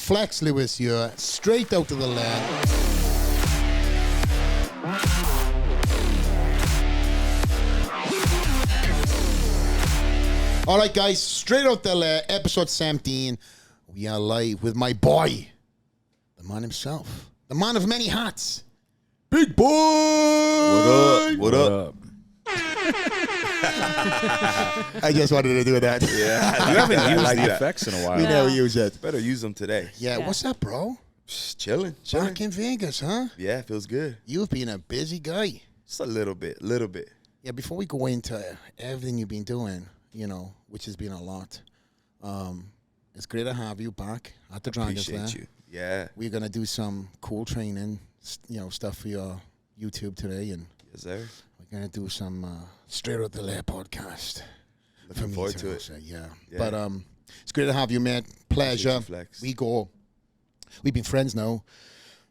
Flex Lewis here, straight out of the Lair. All right, guys, straight out the Lair, episode 17. We are live with my boy, the man himself, the man of many hats, Big Boy. What up? What up? I just wanted to do that. Yeah, You haven't used like the that. effects in a while. We never use it. Better use them today. Yeah, what's up, bro? Just chilling. Back in Vegas, huh? Yeah, feels good. You've been a busy guy. Just a little bit. Yeah, before we go into everything you've been doing, you know, which has been a lot, it's great to have you back at the Dragons Appreciate there. you. Yeah. We're going to do some cool training, you know, stuff for your YouTube today, and Yes, sir. we're going to do some Straight Out The Lair podcast. Looking forward to it. Yeah. Yeah. But it's great to have you, man. Pleasure. Appreciate you, Flex. We've been friends now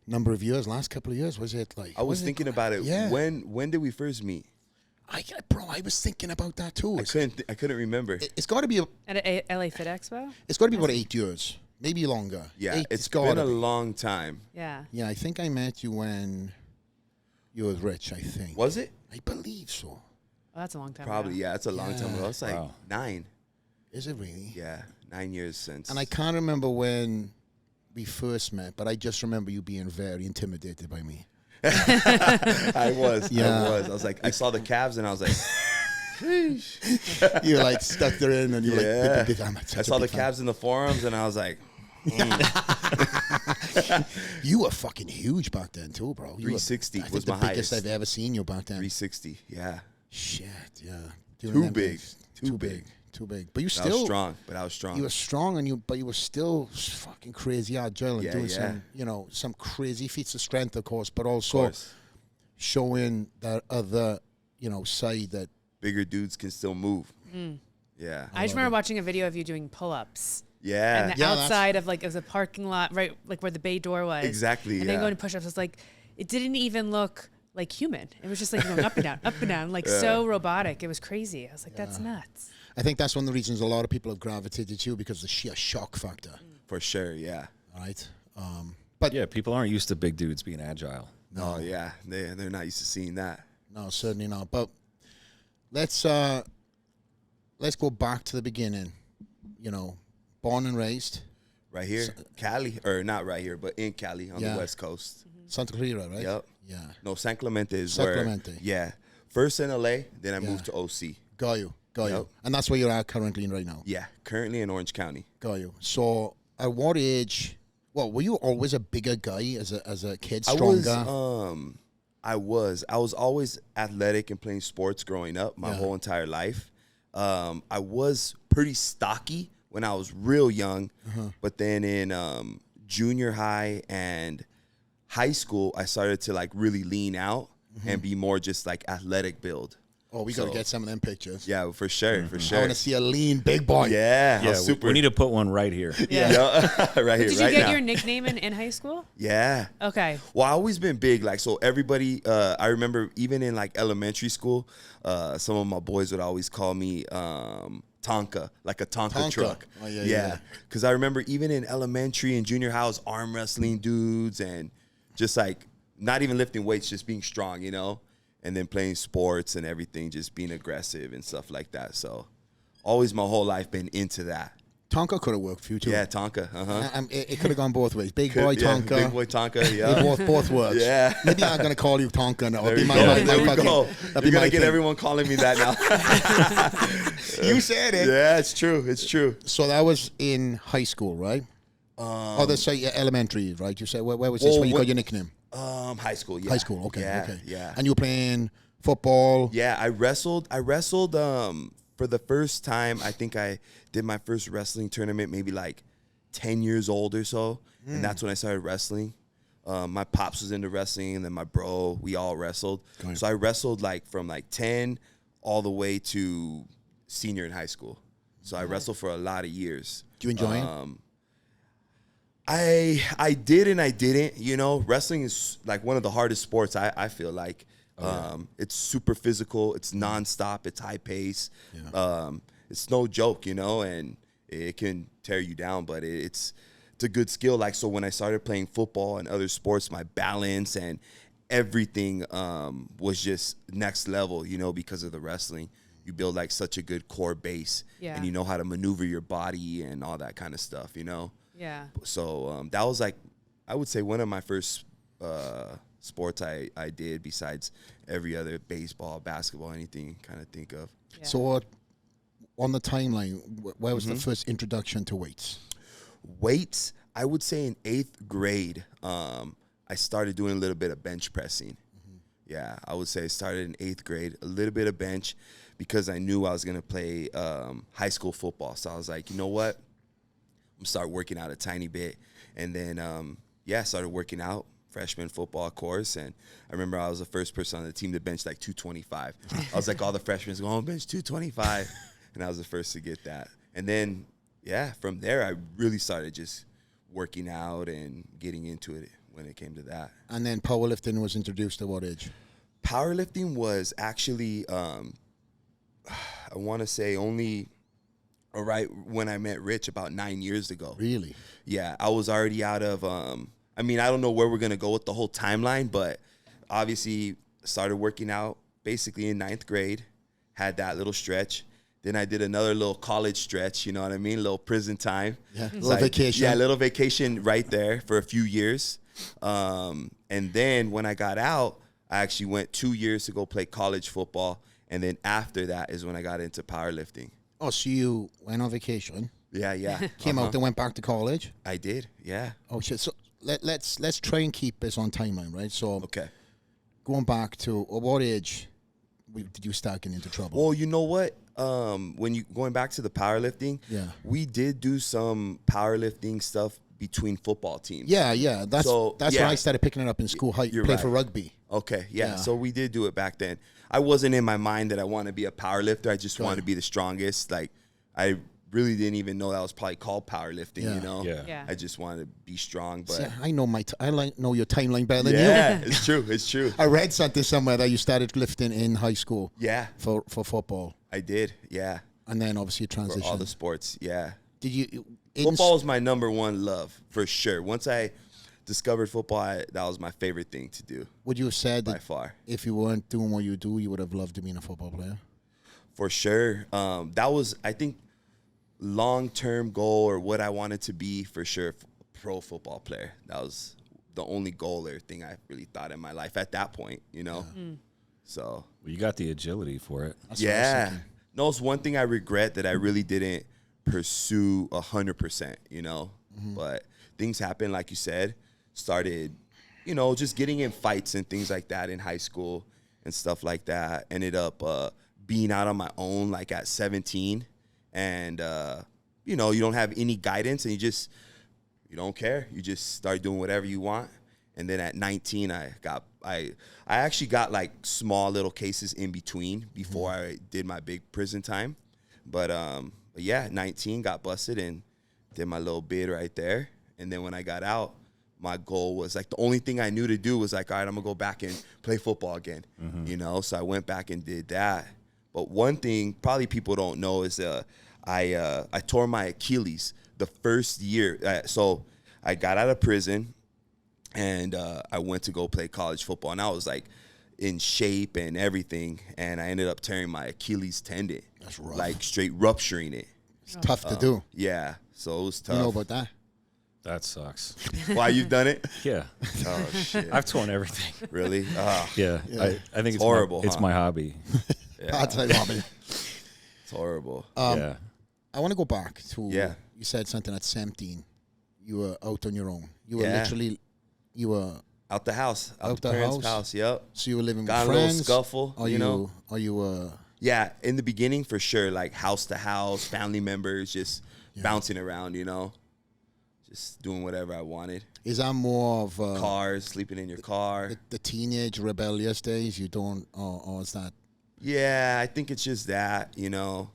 number of years, last couple of years. Was it like? I was thinking about it. Yeah. When did we first meet? I was thinking about that too. I couldn't remember. It's got to be At a LA Fit Expo? it's got to be about 8 years, maybe longer. Yeah, it's gotta been a be. long time. Yeah. Yeah, I think I met you when you were Rich, I think. Was it? I believe so. Well, that's a long time Probably. ago. Yeah, it's a long time ago. It's like Wow. 9. Is it really? Yeah, 9 years since. And I can't remember when we first met, but I just remember you being very intimidated by me. I was. Yeah. I was like, I saw the calves and I was like, You like stuck there in and you're Yeah. like, I'm such I a saw the big fan. calves in the forums and I was like, You were fucking huge back then too, bro. You were- 360 I think was the my biggest highest. I've ever seen you back then. 360. Yeah. Shit, yeah. Do you Too remember big. this? Too big. Too big. But you I was still strong, but I was strong. You were strong, but you were still fucking crazy agile and Yeah, doing yeah. some, you know, some crazy feats of strength, of course, but of also course. showing that other, you know, side that. Bigger dudes can still move. Mm. Yeah. I just remember watching a video of you doing pull-ups. Yeah. And the Yeah, that's- outside of, like, it was a parking lot, right, like where the bay door was. Exactly, And then yeah. going to push-ups. It was like, it didn't even look like human. It was just like going up and down, like so robotic. It was crazy. I was like, that's nuts. I think that's one of the reasons a lot of people have gravitated to you because of the sheer shock factor, For sure. Yeah. right? But Yeah, people aren't used to big dudes being agile. Oh, yeah. They're not used to seeing that. no, certainly not. But let's go back to the beginning. You know, born and raised Right here, Cali, or not right here, but in Cali on Yeah. the West Coast. Santa Clara, right? Yep. Yeah, No, San Clemente is San where. Clemente. Yeah. First in LA, then I Yeah. moved to OC. got you, Yep. and that's where you're at currently right now. Yeah. Currently in Orange County. Got you. So, at what age? Well, were you always a bigger guy as a kid, stronger? I was always athletic and playing sports growing up my whole entire life. I was pretty stocky when I was real young, but then in junior high and high school, I started to like really lean out and be more just like athletic build. Oh, we gotta So- get some of them pictures. Yeah, for sure, for I sure. want to see a lean big boy. Yeah, Yeah, super. we need to put one right here. Yeah. Yeah, right here, Did you right get now. your nickname in high school? Yeah. Okay. Well, I always been big, like, so everybody, I remember even in like elementary school, some of my boys would always call me Tonka, like a Tonka truck. Oh, yeah. Because I remember even in elementary and junior high, I was arm wrestling dudes and just like not even lifting weights, just being strong, you know, and then playing sports and everything, just being aggressive and stuff like that. So always my whole life been into that. Tonka could have worked for you too. Yeah, Tonka. It could have gone both ways. Big boy Yeah, Tonka. Big boy Tonka, It yeah. both works. Yeah. Maybe I'm gonna call you Tonka now. There It'll we be go. my There we fucking- go. that'll You're be gonna my get thing. everyone calling me that now. You said it. Yeah, it's true. It's true. So that was in high school, right? Oh, that's elementary, right? You said where was this? Well, Where you got what- your nickname? High school. Yeah. High school. Okay. Yeah. Okay. Yeah. And you were playing football. Yeah. I wrestled. For the first time. I think I did my first wrestling tournament, maybe like 10 years old or so, and that's when I started wrestling. My pops was into wrestling, and then my bro, we all wrestled. So I wrestled like from like 10 all the way to senior in high school. So I wrestled for a lot of years. Do you enjoy it? I did and I didn't. You know, wrestling is like one of the hardest sports. I feel like it's super physical. It's nonstop. It's high pace. It's no joke, you know, and it can tear you down. But it's it's a good skill. Like, so when I started playing football and other sports, my balance and everything was just next level, you know, because of the wrestling. You build like such a good core base, and you know how to maneuver your body and all that kind of stuff, you know? Yeah. So that was like, I would say one of my first sports I did, besides every other baseball, basketball, anything you kind of think of. Yeah. So on the timeline, where was the first introduction to weights? Weights, I would say in 8th grade, I started doing a little bit of bench pressing. Yeah, I would say I started in 8th grade, a little bit of bench, because I knew I was going to play high school football. So I was like, you know what? I'm going to start working out a tiny bit. And then, I started working out, freshman football course. And I remember I was the first person on the team to bench like 225. I was like, all the freshmen going, bench 225. And I was the first to get that. And then, from there, I really started just working out and getting into it when it came to that. And then powerlifting was introduced at what age? Powerlifting was actually, I want to say only right when I met Rich about 9 years ago. Really? Yeah, I was already out of, I don't know where we're going to go with the whole timeline, but obviously started working out basically in 9th grade, had that little stretch. Then I did another little college stretch, you know what I mean? A little prison time. Yeah, little vacation. Yeah, a little vacation right there for a few years. And then when I got out, I actually went 2 years to go play college football. And then after that is when I got into powerlifting. Oh, so you went on vacation, Yeah. came out, then went back to college? I did, yeah. Oh, shit. So let's try and keep this on timeline, right? So Okay. going back to what age did you start getting into trouble? Well, you know what? When you going back to the powerlifting, we did do some powerlifting stuff between football teams. Yeah. That's when I started picking it up in school. How you play for rugby. Okay, yeah. So we did do it back then. I wasn't in my mind that I want to be a powerlifter. I just wanted to be the strongest. Like, I really didn't even know that was probably called powerlifting, you know? Yeah. I just wanted to be strong. But See, I know know your timeline better than you. yeah, it's true. I read something somewhere that you started lifting in high school. Yeah. For football. I did, yeah. And then obviously you transitioned. For all the sports, yeah. Did you? Football is my number one love, for sure. Once I discovered football, that was my favorite thing to do. Would you have said by that far, if you weren't doing what you do, you would have loved to be a football player? For sure. That was, I think, long-term goal, or what I wanted to be, for sure, a pro football player. That was the only goal or thing I really thought in my life at that point, you know? So. Well, you got the agility for it. That's what I was thinking. No, it's one thing I regret that I really didn't pursue 100%, you know? But things happen, like you said, started, you know, just getting in fights and things like that in high school and stuff like that. Ended up being out on my own, like at 17. And, you know, you don't have any guidance, and you don't care. You just start doing whatever you want. And then at 19, I actually got like small little cases in between before I did my big prison time. But yeah, at 19, got busted and did my little bid right there. And then when I got out, my goal was like, the only thing I knew to do was like, all right, I'm gonna go back and play football again, you know? So I went back and did that. But one thing probably people don't know is I tore my Achilles the first year. So I got out of prison and I went to go play college football. And I was like in shape and everything. And I ended up tearing my Achilles tendon. That's rough. Like straight rupturing it. It's tough to do. Yeah. So it was tough. You know about that? That sucks. Why, you've done it? Yeah. Oh, shit. I've torn everything. Really? Yeah. I think it's horrible, It's huh? my hobby. I'll tell you, Robin. It's horrible. Yeah. I want to go back to, Yeah. you said something at 17. You were out on your own. You were Yeah. literally, you were, Out the house. Out Out the the parents' house? house. Yep. so you were living Got with a little friends? scuffle, Are you know? Are you, Yeah, in the beginning, for sure, like house to house, family members, just bouncing around, you know, just doing whatever I wanted. is that more of Cars, sleeping in your car. the teenage rebellious days? You don't, or is that? Yeah, I think it's just that, you know.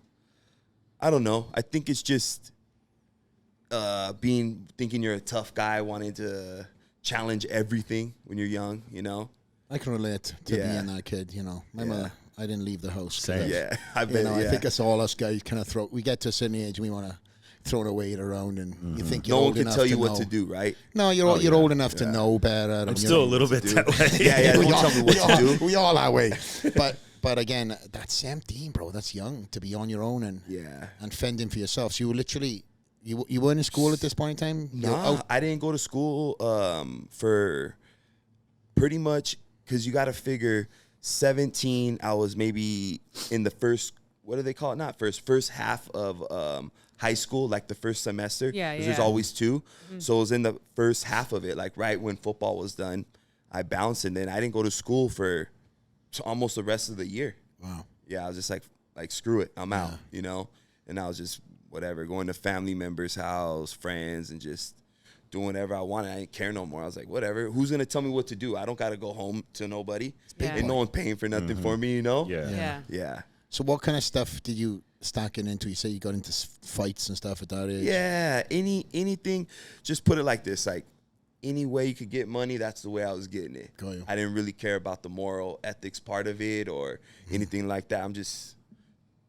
I don't know. I think it's just thinking you're a tough guy, wanting to challenge everything when you're young, you know. I can relate to Yeah. being that kid, you know. My mother, I didn't leave the house. Same. Yeah, I You bet. know, Yeah. I think it's all us guys kind of we get to a certain age and we want to throwing a weight around, and you think you're No one old can enough tell you to what know. to do, right? No, you're old enough to know better. I'm still a little bit that way. Yeah, don't tell me what to do. We all our way. But again, that's 17, bro. That's young to be on your own and fending for yourself. So you were literally, you weren't in school at this point in time? Nah, I didn't go to school for pretty much, because you got to figure 17, I was maybe in the first, what do they call it? Not first half of high school, like the first semester. Yeah, 'cause there's always two. So it was in the first half of it, like right when football was done. I bounced, and then I didn't go to school for almost the rest of the year. Wow. Yeah, I was just like screw it, I'm out, you know? And I was just whatever, going to family members' house, friends, and just doing whatever I wanted. I didn't care no more. I was like, whatever. Who's going to tell me what to do? I don't got to go home to nobody. Yeah. Ain't no one paying for nothing for me, you know? Yeah. So what kind of stuff did you start getting into? You say you got into fights and stuff at that age? Yeah, anything. Just put it like this, like, any way you could get money, that's the way I was getting it. Got you. I didn't really care about the moral ethics part of it or anything like that. I'm just,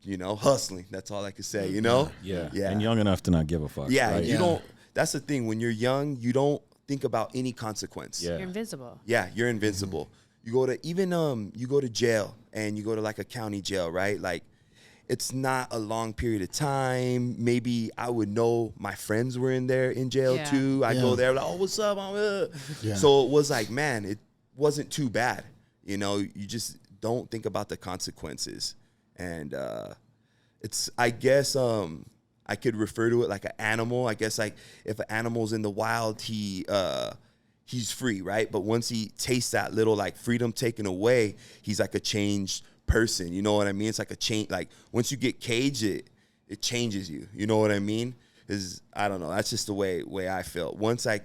hustling. That's all I could say, you know? Yeah. Yeah. And young enough to not give a fuck. Yeah, right? you don't. That's the thing. When you're young, you don't think about any consequence. Yeah. You're invincible. Yeah, you're invincible. You go to you go to jail, and you go to like a county jail, right? Like, it's not a long period of time. Maybe I would know my friends were in there in jail too. I go there like, oh, what's up? Yeah. So it was like, man, it wasn't too bad. You just don't think about the consequences. And it's, I guess, I could refer to it like an animal. I guess like if an animal's in the wild, he's free, right? But once he tastes that little like freedom taken away, he's like a changed person. You know what I mean? It's like a change. Like once you get caged, it changes you. You know what I mean? I don't know. That's just the way I felt. Once I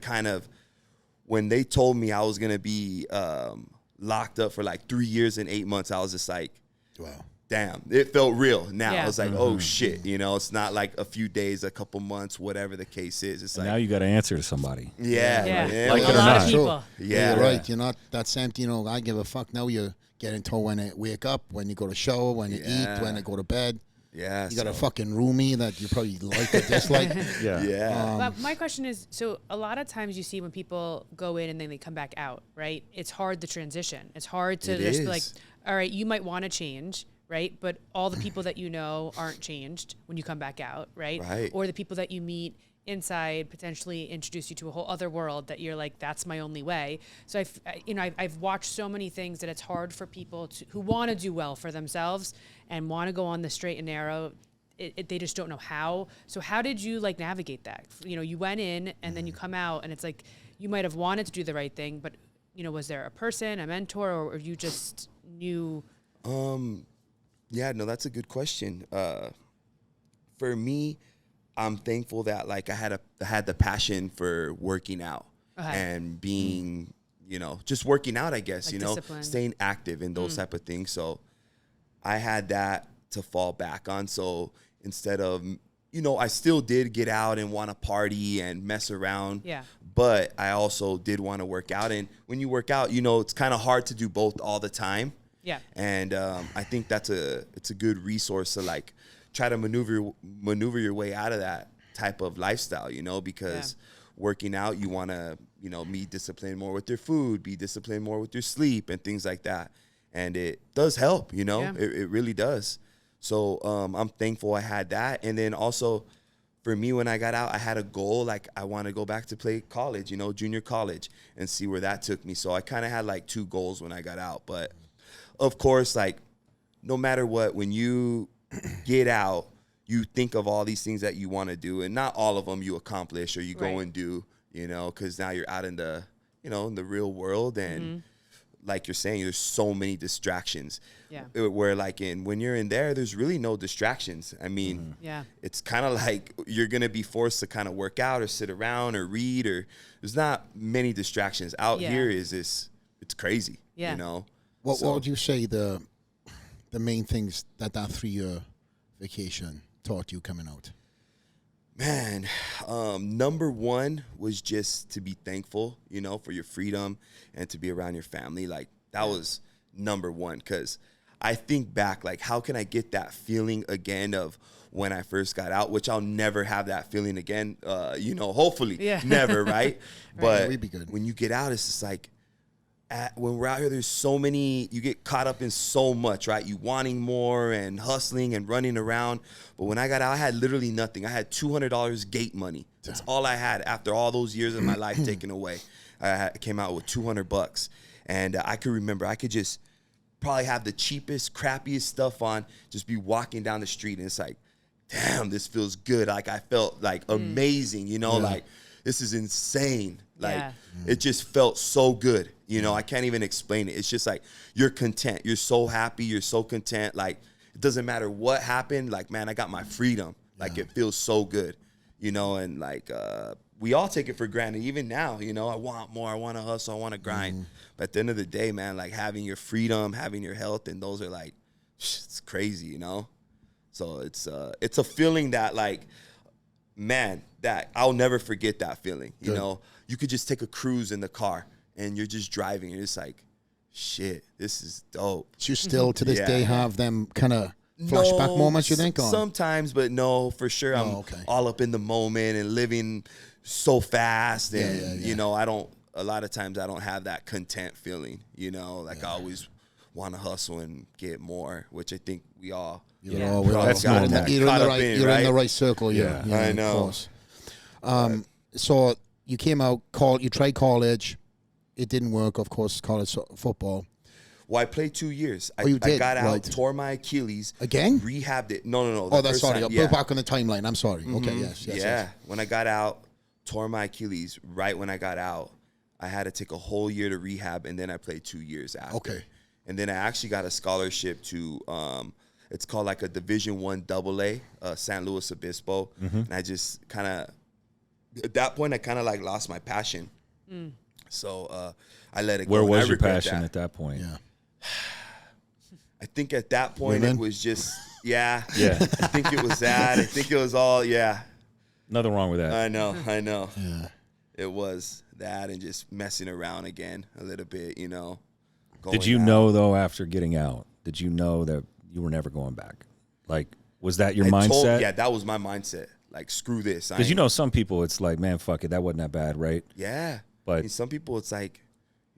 when they told me I was gonna be locked up for like 3 years and 8 months, I was just like, Wow. damn, it felt real. Now Yeah. I was like, oh shit, it's not like a few days, a couple months, whatever the case is. It's And like, now you got to answer to somebody. Yeah. Like a it or lot not. of people. yeah, You're right. You're not that empty. I give a fuck. Now you get into when you wake up, when you go to shower, when you eat, when you go to bed. Yeah, You got a fucking roomie that you probably like or dislike. Yeah. yeah. But my question is, so a lot of times you see when people go in and then they come back out, right? It's hard to transition. It's hard to It just be is. like, all right, you might want to change, right? But all the people that you know aren't changed when you come back out, right? Right. Or the people that you meet inside potentially introduce you to a whole other world that you're like, that's my only way. So I've watched so many things that it's hard for people who want to do well for themselves and want to go on the straight and narrow. They just don't know how. So how did you like navigate that? You went in and then you come out and it's like, you might have wanted to do the right thing, but was there a person, a mentor, or you just knew? Yeah, no, that's a good question. For me, I'm thankful that like I had the passion for working out and being, just working out, I guess, Like discipline. staying active and those type of things. So I had that to fall back on. So instead of, I still did get out and want to party and mess around. Yeah. But I also did want to work out. And when you work out, it's kind of hard to do both all the time. Yeah. And I think it's a good resource to like try to maneuver your way out of that type of lifestyle, because working out, you want to, be disciplined more with your food, be disciplined more with your sleep and things like that. And it does help, it really does. So I'm thankful I had that. And then also for me, when I got out, I had a goal. Like I want to go back to play college, junior college, and see where that took me. So I kind of had like two goals when I got out. But of course, like no matter what, when you get out, you think of all these things that you want to do, and not all of them you accomplish or you go and do, because now you're out in the, in the real world. And like you're saying, there's so many distractions. Yeah. Where like when you're in there, there's really no distractions. I mean, it's kind of like you're going to be forced to kind of work out or sit around or read, or there's not many distractions. Out here it's crazy, What would you say the main things that 3-year vacation taught you coming out? Man, number one was just to be thankful, for your freedom and to be around your family. Like that was number one, because I think back, like, how can I get that feeling again of when I first got out, which I'll never have that feeling again, hopefully never, right? But we'd be good. when you get out, it's just like, when we're out here, there's so many, you get caught up in so much, right? You wanting more and hustling and running around. But when I got out, I had literally nothing. I had $200 gate money. That's all I had after all those years of my life taken away. I came out with $200. And I could remember, I could just probably have the cheapest, crappiest stuff on, just be walking down the street. And it's like, damn, this feels good. Like, I felt like amazing, like, this is insane. Like, it just felt so good. I can't even explain it. It's just like, you're content. You're so happy. You're so content. Like, it doesn't matter what happened. Like, man, I got my freedom. Like, it feels so good, and like, we all take it for granted. Even now, I want more. I want to hustle. I want to grind. But at the end of the day, man, like, having your freedom, having your health, and those are like, it's crazy, So it's a feeling that, like, man, that I'll never forget that feeling. You could just take a cruise in the car and you're just driving and it's like, shit, this is dope. So you still to this day have them kind of flashback moments, you think? Sometimes, but no, for sure. I'm all up in the moment and living so fast. And, a lot of times I don't have that content feeling, I always want to hustle and get more, which I think we all, you're in the right circle. Yeah, I know. So you came out, you tried college. It didn't work, of course, college football. Well, I played 2 years. I got out, tore my Achilles. Again? Rehabbed it. No. Oh, that's sorry. I'll put back on the timeline. I'm sorry. Okay, yes. When I got out, tore my Achilles. Right when I got out, I had to take a whole year to rehab, and then I played 2 years after. Okay. And then I actually got a scholarship to, it's called like a Division I AA, San Luis Obispo. And I just kind of, at that point, I kind of like lost my passion. So I let it go. Where was your passion at that point? Yeah. I think at that point it was just, Yeah. I think it was that. I think it was all, Nothing wrong with that. I know. Yeah. It was that and just messing around again a little bit, Did you know, though, after getting out, did you know that you were never going back? Like, was that your mindset? Yeah, that was my mindset. Like, screw this. Because some people, it's like, man, fuck it, that wasn't that bad, right? Yeah. But some people, it's like,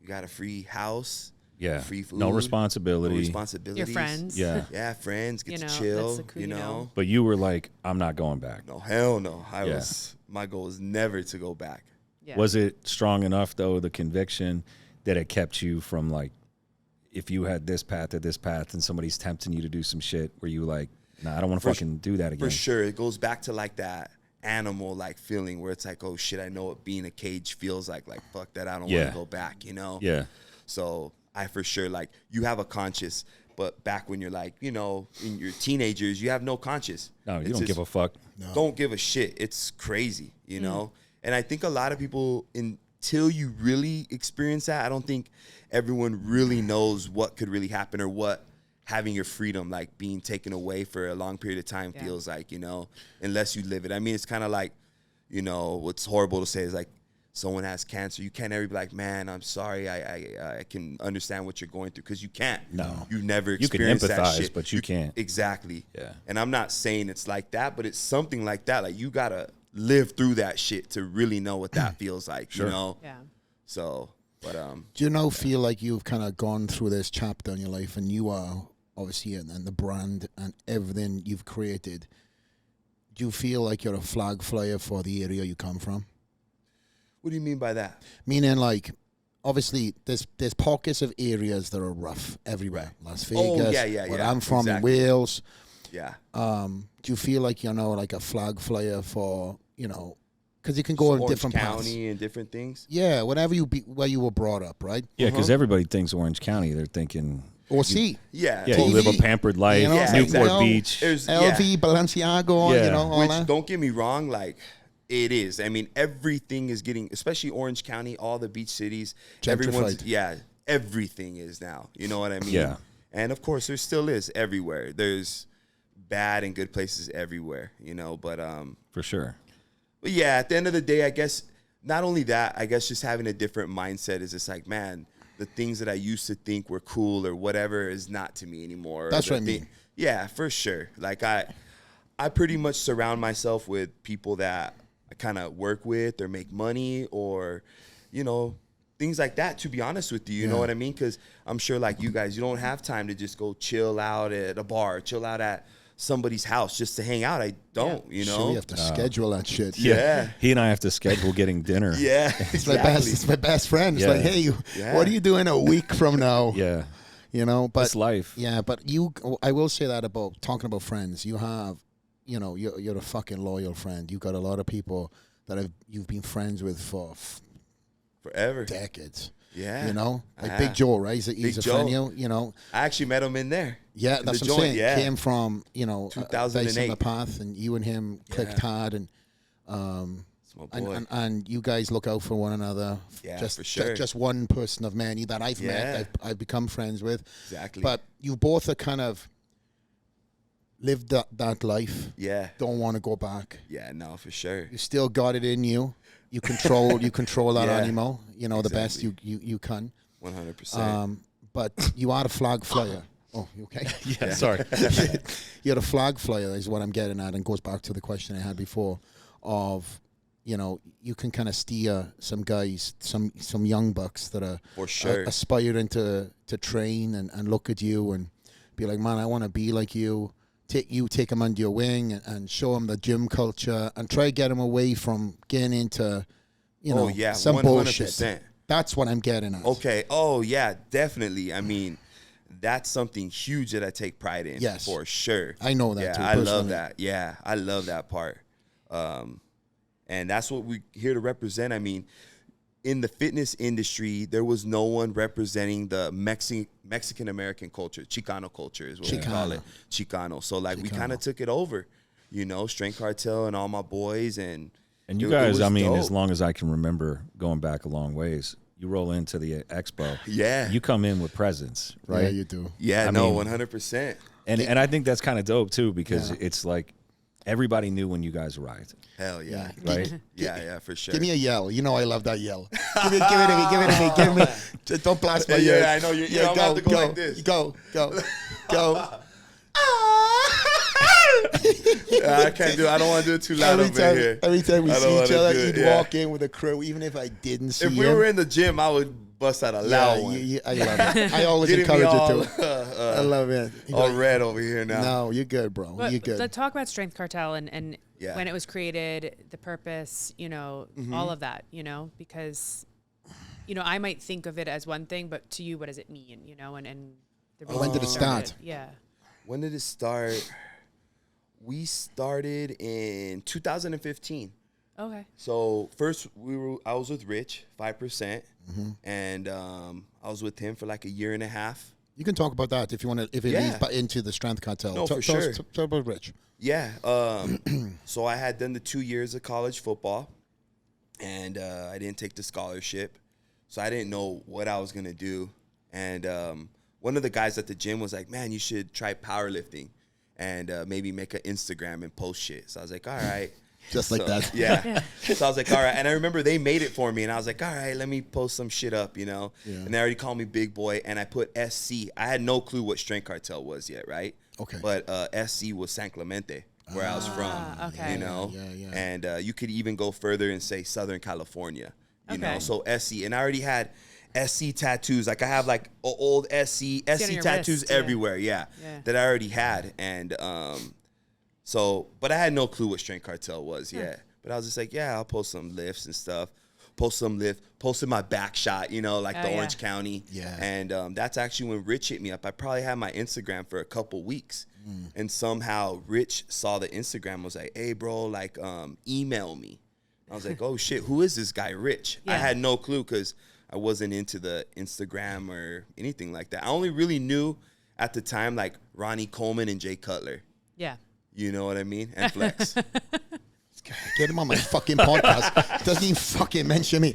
you got a free house. Yeah. Free food. No responsibility. No responsibilities. Your friends. Yeah. Yeah, friends. Get to chill, But you were like, I'm not going back. No, hell no. My goal was never to go back. Yeah. Was it strong enough, though, the conviction that it kept you from, like, if you had this path or this path and somebody's tempting you to do some shit, were you like, nah, I don't want to fucking do that again? For sure. It goes back to like that animal like feeling where it's like, oh shit, I know what being a cage feels like. Like, fuck that, I don't want to go back, Yeah. So I for sure, like, you have a conscience, but back when you're like, in your teenagers, you have no conscience. No, you don't give a fuck. No. Don't give a shit. It's crazy, know? And I think a lot of people, until you really experience that, I don't think everyone really knows what could really happen or what having your freedom, like being taken away for a long period of time feels like, unless you live it. I mean, it's kind of like, what's horrible to say is like someone has cancer. You can't ever be like, man, I'm sorry. I can understand what you're going through because you can't. No. You've never experienced that shit. You can empathize, but you can't. Exactly. Yeah. And I'm not saying it's like that, but it's something like that. Like, you got to live through that shit to really know what that feels like, Yeah. So, but do you feel like you've kind of gone through this chapter in your life, and you are obviously, and the brand and everything you've created? Do you feel like you're a flag flyer for the area you come from? What do you mean by that? Meaning, like, obviously, there's pockets of areas that are rough everywhere. Las Vegas, where I'm from, in Wales. Yeah. Do you feel like like a flag flyer for because you can go in different county paths and different things? Yeah, where you were brought up, right? Yeah, because everybody thinks Orange County. They're thinking, or see, yeah, you live a pampered life, Newport Beach, LV, Balenciaga, all which that. Don't get me wrong, like, it is. I mean, everything is getting, especially Orange County, all the beach cities, everything is now. You know what I mean? Yeah. And of course, there still is everywhere. There's bad and good places everywhere, but for sure. But yeah, at the end of the day, I guess not only that, I guess just having a different mindset is just like, man, the things that I used to think were cool or whatever is not to me anymore. That's what I mean. Yeah, for sure. Like I pretty much surround myself with people that I kind of work with or make money or, you know, things like that, to be honest with you. You know what I mean? Because I'm sure like you guys, you don't have time to just go chill out at a bar, chill out at somebody's house just to hang out. I don't, you know? Sure, we have to schedule that shit. Yeah. He and I have to schedule getting dinner. Yeah, It's my best friend. It's Yeah. like, hey, what are you doing a week from now? Yeah. You know, but It's life. Yeah, but I will say that about talking about friends. You have, you know, you're a fucking loyal friend. You got a lot of people that you've been friends with for forever. decades. Yeah. You know, like Big Joe, right? He's Big a Joe. friend, you know. I actually met him in there. Yeah, in that's the what I'm joint, saying. yeah. Came from, you know, 2008. on the path, and you and him clicked hard, and That's my boy. and you guys look out for one another. Yeah, just, for sure. Just one person of many that I've met, I've become friends with. Exactly. But you both are kind of lived that life. Yeah. Don't want to go back. Yeah, no, for sure. You still got it in you. You control that Yeah. animal, you know, the best you can. 100%. But you are a flag flyer. Oh, you okay? Yeah, sorry. You're a flag flyer is what I'm getting at, and goes back to the question I had before of, you know, you can kind of steer some guys, some young bucks that are For sure. aspiring to train and look at you and be like, man, I want to be like you. Take them under your wing and show them the gym culture and try to get them away from getting into, you know, some 100%. bullshit. That's what I'm getting at. Okay. Oh, yeah, definitely. I mean, that's something huge that I take pride in. Yes. For sure. I know that yeah, too, I love personally. that. Yeah, I love that part. And that's what we're here to represent. I mean, in the fitness industry, there was no one representing the Mexican-American culture. Chicano culture is what we call it. Chicano. So, like, we kind of took it over, you know, Strength Cartel and all my boys. And you it guys, was I mean, dope. as long as I can remember going back a long ways, you roll into the expo. Yeah. You come in with presence, right? Yeah, you do. Yeah, I no, mean, 100%. And I think that's kind of dope, too, because it's like everybody knew when you guys arrived, Hell yeah. right? Yeah, for sure. Give me a yell. You know I love that yell. Give it to me. Just don't blast my ears. Yeah, I know. I'm gonna have to go like this. Go. I can't do it. I don't want to do it too loud over here. Every time we I don't see each wanna other, do it, you'd yeah. walk in with a crew, even if I didn't see If you. we were in the gym, I would bust out a loud one. I love it. I always Getting me encourage all, it too. I love it. You all go, red over here now. no, you're good, bro. But You're good. let's talk about Strength Cartel and Yeah. when it was created, the purpose, you know, Mm-hmm. all of that, you know, because, you know, I might think of it as one thing, but to you, what does it mean, you know, and the When reason did it started. start? Yeah. When did it start? We started in 2015. Okay. So first I was with Rich, 5%, Mm-hmm. and I was with him for like a year and a half. You can talk about that if you want to. If it Yeah. leads into the Strength Cartel. No, for Tell us- sure. Tell about Rich. Yeah. So I had done the 2 years of college football, and I didn't take the scholarship, so I didn't know what I was gonna do. And one of the guys at the gym was like, "Man, you should try powerlifting, and maybe make an Instagram and post shit." So I was like, "All right." Just like So, that. Yeah. So I was like, all right. And I remember they made it for me. And I was like, all right, let me post some shit up, you know. Yeah. And they already called me big boy. And I put SC. I had no clue what Strength Cartel was yet, right? Okay. But SC was San Clemente, where I was from. okay. You know. Yeah. And you could even go further and say Southern California. You know. Okay. So SC. And I already had SC tattoos. Like I have like old SC on your tattoos wrist, yeah. everywhere. Yeah. That I already had. And so, but I had no clue what Strength Cartel was yet. But I was just like, yeah, I'll post some lifts and stuff. Posted my back shot, you know, like the yeah. Orange County. Yeah. And that's actually when Rich hit me up. I probably had my Instagram for a couple weeks. And somehow Rich saw the Instagram and was like, hey, bro, like, email me. I was like, oh, shit, who is this guy, Rich? I Yeah. had no clue because I wasn't into the Instagram or anything like that. I only really knew at the time, like, Ronnie Coleman and Jay Cutler. Yeah. You know what I mean? And Flex. Get him on my fucking podcast. Doesn't even fucking mention me.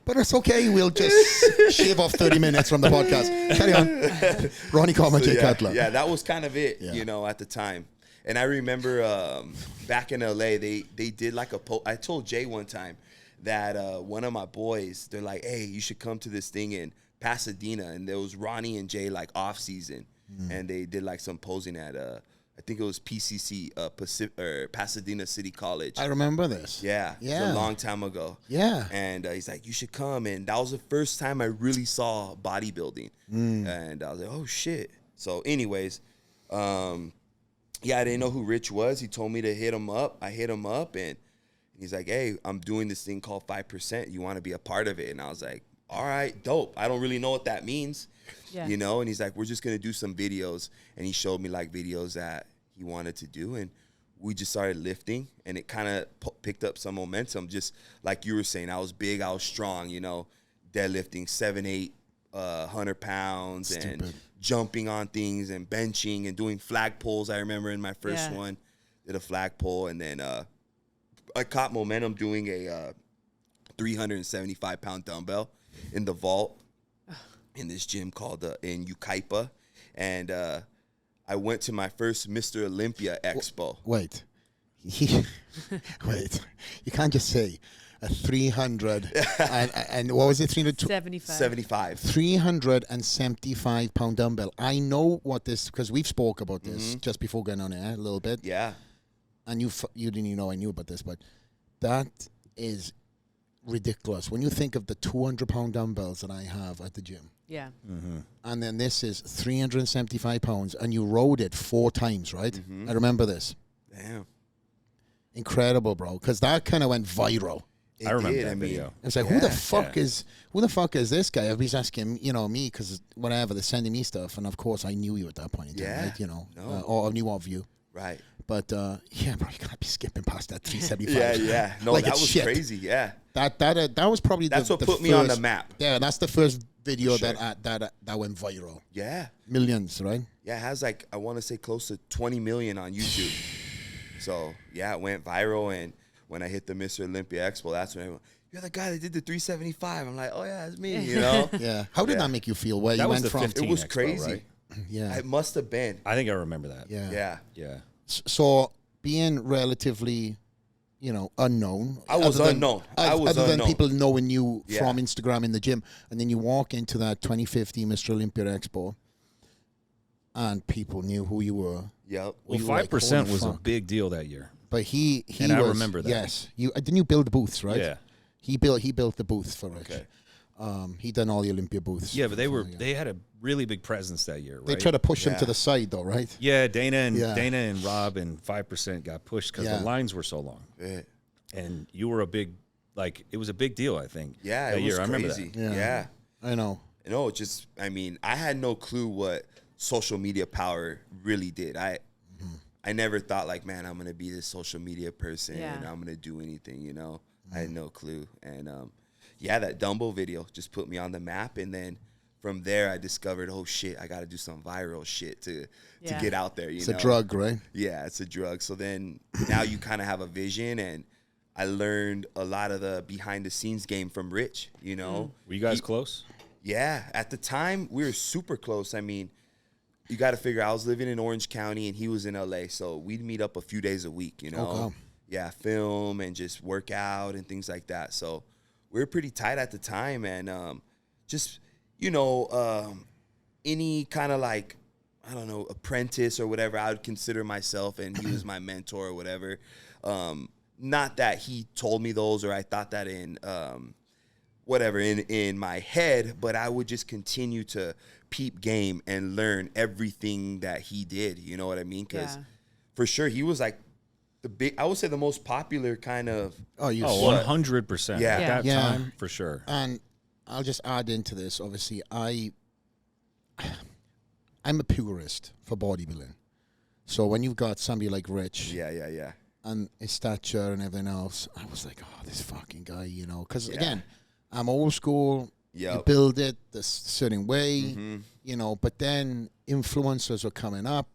But it's okay. We'll just shave off 30 minutes from the podcast. Carry on. Ronnie Coleman, Jay Cutler. Yeah, that was kind of it, Yeah. you know, at the time. And I remember back in LA, they did like I told Jay one time, that one of my boys, they're like, hey, you should come to this thing in Pasadena. And there was Ronnie and Jay like off season. And they did like some posing at I think it was PCC, Pasadena City College. I remember this. Yeah. It was a long time ago. Yeah. And he's like, you should come. And that was the first time I really saw bodybuilding. And I was like, oh, shit. So anyways, I didn't know who Rich was. He told me to hit him up. I hit him up, and he's like, hey, I'm doing this thing called 5%. You want to be a part of it? And I was like, all right, dope. I don't really know what that means. Yeah. You know, and he's like, we're just going to do some videos. And he showed me like videos that he wanted to do. And we just started lifting, and it kind of picked up some momentum. Just like you were saying, I was big, I was strong, you know, deadlifting 100 pounds and jumping on things and benching and doing flag pulls. I remember in my first one, did a flag pull. And then I caught momentum doing a 375-pound dumbbell in the vault in this gym called in Yucaipa, and I went to my first Mr. Olympia Expo. Wait, wait, you can't just say a 300 and what was it? 75. 375 pound dumbbell. I know what this, because we've spoke about this just before going on air a little bit. Yeah, and you didn't even know I knew about this, but that is ridiculous when you think of the 200-pound dumbbells that I have at the gym. Yeah. And then this is 375 pounds, and you rode it 4 times, right? I remember this. Damn. Incredible, bro, because that kind of went viral. I remember that video. It's like, who the fuck is this guy? Everybody's asking, you know, me, because whatever, they're sending me stuff, and of course I knew you at that point in time, right? You know, or I knew of you. Right. But yeah, bro, you can't be skipping past that 375. Yeah. No, like that was shit. Crazy. Yeah. That was probably That's what the put me on the map. Yeah, that's the first video that went viral. Yeah. Millions, right? Yeah, it has like, I want to say close to 20 million on YouTube. So yeah, it went viral, and when I hit the Mr. Olympia Expo, that's when everyone, you're the guy that did the 375. I'm like, oh yeah, it's me, you know? Yeah. How did that make you feel? Where That you was went the from? 15 It was Expo, crazy. right? Yeah. It must have been. I think I remember that. Yeah. Yeah. So being relatively, you know, unknown. I was unknown. Other than people knowing you Yeah. from Instagram in the gym, and then you walk into that 2015 Mr. Olympia Expo, and people knew who you were. Yep. Well, You were like, 5% holy was a fuck. big deal that year. But he And I was, remember that. Yes, didn't you build the booths, right? Yeah. He built the booths for Rich. Okay. He done all the Olympia booths. Yeah, but they had a really big presence that year, right? They tried to push him Yeah. to the side, though, right? Yeah, Dana and Rob and 5% got pushed because Yeah. the lines were so long. Yeah. And you were it was a big deal, I think. Yeah, that it was year. I remember crazy. that. Yeah. I know. No, I mean, I had no clue what social media power really did. I never thought like, man, I'm gonna be this social media person and I'm gonna do anything, you know. I had no clue. And that Dumbo video just put me on the map, and then from there I discovered, oh shit, I gotta do some viral shit to get out there, you know. It's a drug, right? Yeah, it's a drug. So then now you kind of have a vision, and I learned a lot of the behind the scenes game from Rich, you know. Were you guys close? Yeah, at the time we were super close. I mean, you got to figure I was living in Orange County and he was in LA, so we'd meet up a few days a week, you know. Okay. Yeah, film and just work out and things like that. So we were pretty tight at the time, and just, you know, any kind of like, I don't know, apprentice or whatever, I would consider myself, and he was my mentor or whatever. Not that he told me those or I thought that in whatever in my head, but I would just continue to peep game and learn everything that he did. You know what I mean? Because for sure he was like I would say the most popular kind of. Oh, 100%. Yeah. At that Yeah. time, for sure. And I'll just add into this. Obviously, I'm a purist for bodybuilding. So when you've got somebody like Rich, Yeah. and his stature and everything else, I was like, oh, this fucking guy, you know. Because again, I'm old school. Yep. You build it the certain way, you know. But then influencers were coming up,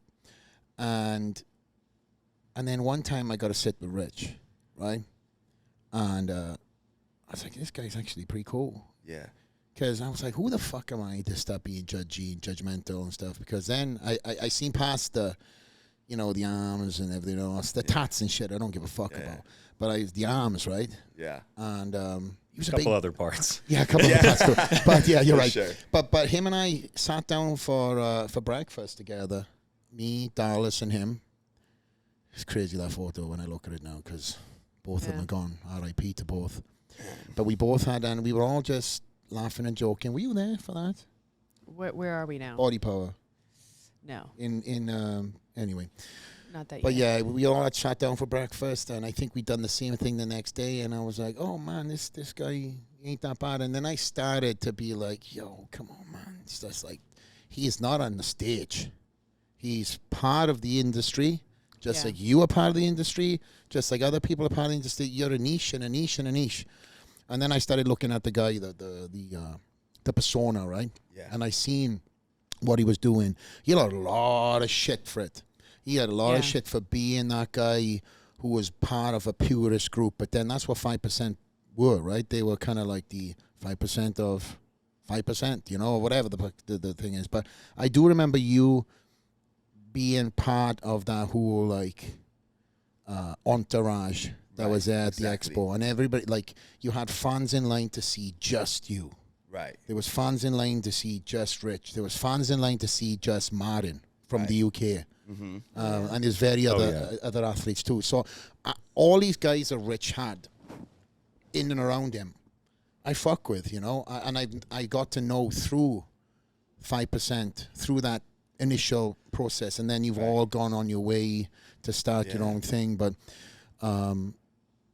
and then one time I got to sit with Rich, right? And I was like, this guy's actually pretty cool. Yeah. Because I was like, who the fuck am I to stop being judgy and judgmental and stuff? Because then I seen past the you know, the arms and everything else, the tats and shit. I don't give a fuck about. But the arms, right? Yeah. And he was A a big, couple other parts. yeah, a couple of tats too. But yeah, you're For right. sure. But him and I sat down for breakfast together. Me, Dallas, and him. It's crazy, that photo, when I look at it now, because both of them are gone. R.I.P. to both. But we both had, and we were all just laughing and joking. Were you there for that? Where are we now? Body power. No, Anyway. not that. But yet. yeah, we all had sat down for breakfast, and I think we'd done the same thing the next day. And I was like, "Oh man, this guy ain't that bad." And then I started to be like, "Yo, come on, man! It's just like he is not on the stage. He's part of the industry, just like you are part of the industry, just like other people are part of the industry. You're a niche and a niche and a niche." And then I started looking at the guy, the persona, right? Yeah. And I seen what he was doing. He had a lot of shit for it. He had a lot of shit for being that guy who was part of a purist group. But then that's what 5% were, right? They were kind of like the 5% of 5%, you know, or whatever the thing is. But I do remember you being part of that whole, like, entourage that was there at the expo. And everybody, like, you had fans in line to see just you. Right. There was fans in line to see just Rich. There was fans in line to see just Martin from the UK. Mm-hmm. And there's very other athletes too. So all these guys that Rich had in and around him, I fuck with, you know. I got to know through 5%, through that initial process. And then you've all gone on your way to start your own thing. But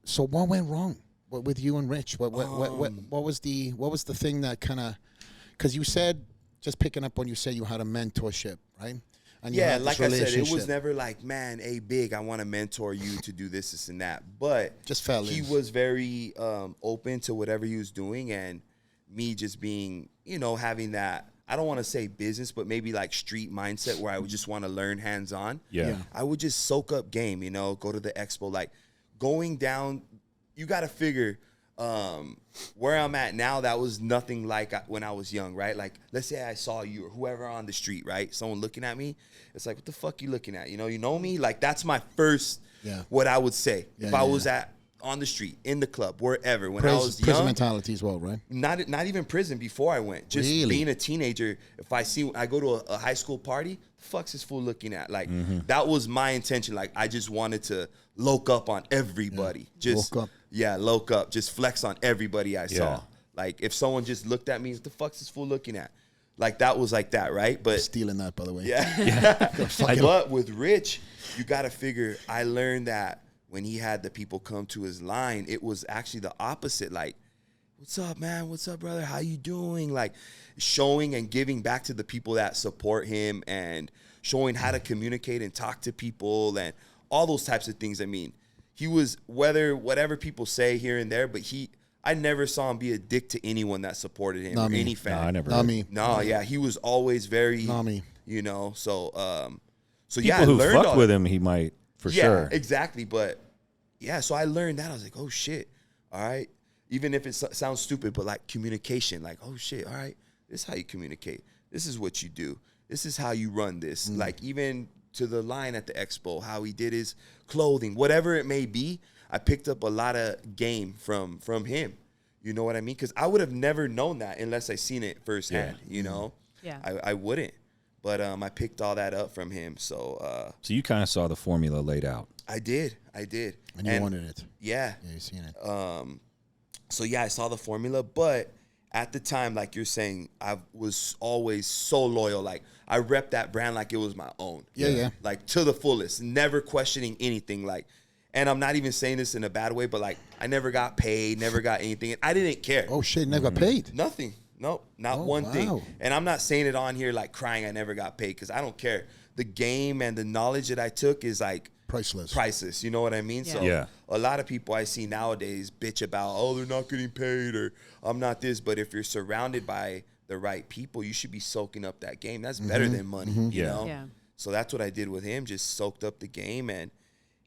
so what went wrong with you and Rich? What was the thing that kind of, because you said, just picking up when you said you had a mentorship, right? And yeah, like I said, it was never like, man, hey, big, I want to mentor you to do this and that. But just fell he was very open to whatever he was doing, and me just being, you know, having that, I don't want to say business, but maybe like street mindset where I would just want to learn hands-on. Yeah. I would just soak up game, you know, go to the expo. Like going down, you got to figure where I'm at now, that was nothing like when I was young, right? Like, let's say I saw you or whoever on the street, right? Someone looking at me. It's like, what the fuck you looking at? You know me? Like, that's my first, what I would say. If I was on the street, in the club, wherever, when I was young. Prison mentality as well, right? Not even prison before I went. Just being a teenager, if I go to a high school party, the fuck's this fool looking at? Like, that was my intention. Like, I just wanted to loke up on everybody. Just loke up. Yeah, loke up. Just flex on everybody I saw. Like, if someone just looked at me, what the fuck's this fool looking at? Like, that was like that, right? But stealing that, by the way. Yeah. But with Rich, you got to figure, I learned that when he had the people come to his line, it was actually the opposite. Like, what's up, man? What's up, brother? How you doing? Like, showing and giving back to the people that support him and showing how to communicate and talk to people and all those types of things. I mean, he was, whatever people say here and there, but I never saw him be a dick to anyone that supported him or any fan. No, I never. Not me. No, yeah, he was always very, Not me. you know, so People yeah, I who learned fuck with him, he might, for sure. Yeah, exactly. But yeah, so I learned that. I was like, oh shit, all right. Even if it sounds stupid, but like communication, like, oh shit, all right, this is how you communicate. This is what you do. This is how you run this. Like, even to the line at the expo, how he did his clothing, whatever it may be, I picked up a lot of game from him. You know what I mean? Because I would have never known that unless I seen it firsthand, you know? Yeah. I wouldn't. But I picked all that up from him. So So you kind of saw the formula laid out. I did. And you wanted it. Yeah. Yeah, you seen it. So yeah, I saw the formula, but at the time, like you're saying, I was always so loyal. Like, I rep that brand like it was my own. Yeah. Like, to the fullest, never questioning anything. Like, and I'm not even saying this in a bad way, but like, I never got paid, never got anything. And I didn't care. Oh shit, never got paid. Nothing. Nope, not one thing. And I'm not saying it on here like crying I never got paid, because I don't care. The game and the knowledge that I took is like priceless. You know what I mean? Yeah. So a lot of people I see nowadays bitch about, oh, they're not getting paid, or I'm not this. But if you're surrounded by the right people, you should be soaking up that game. That's better than money, you know? Yeah. So that's what I did with him, just soaked up the game. And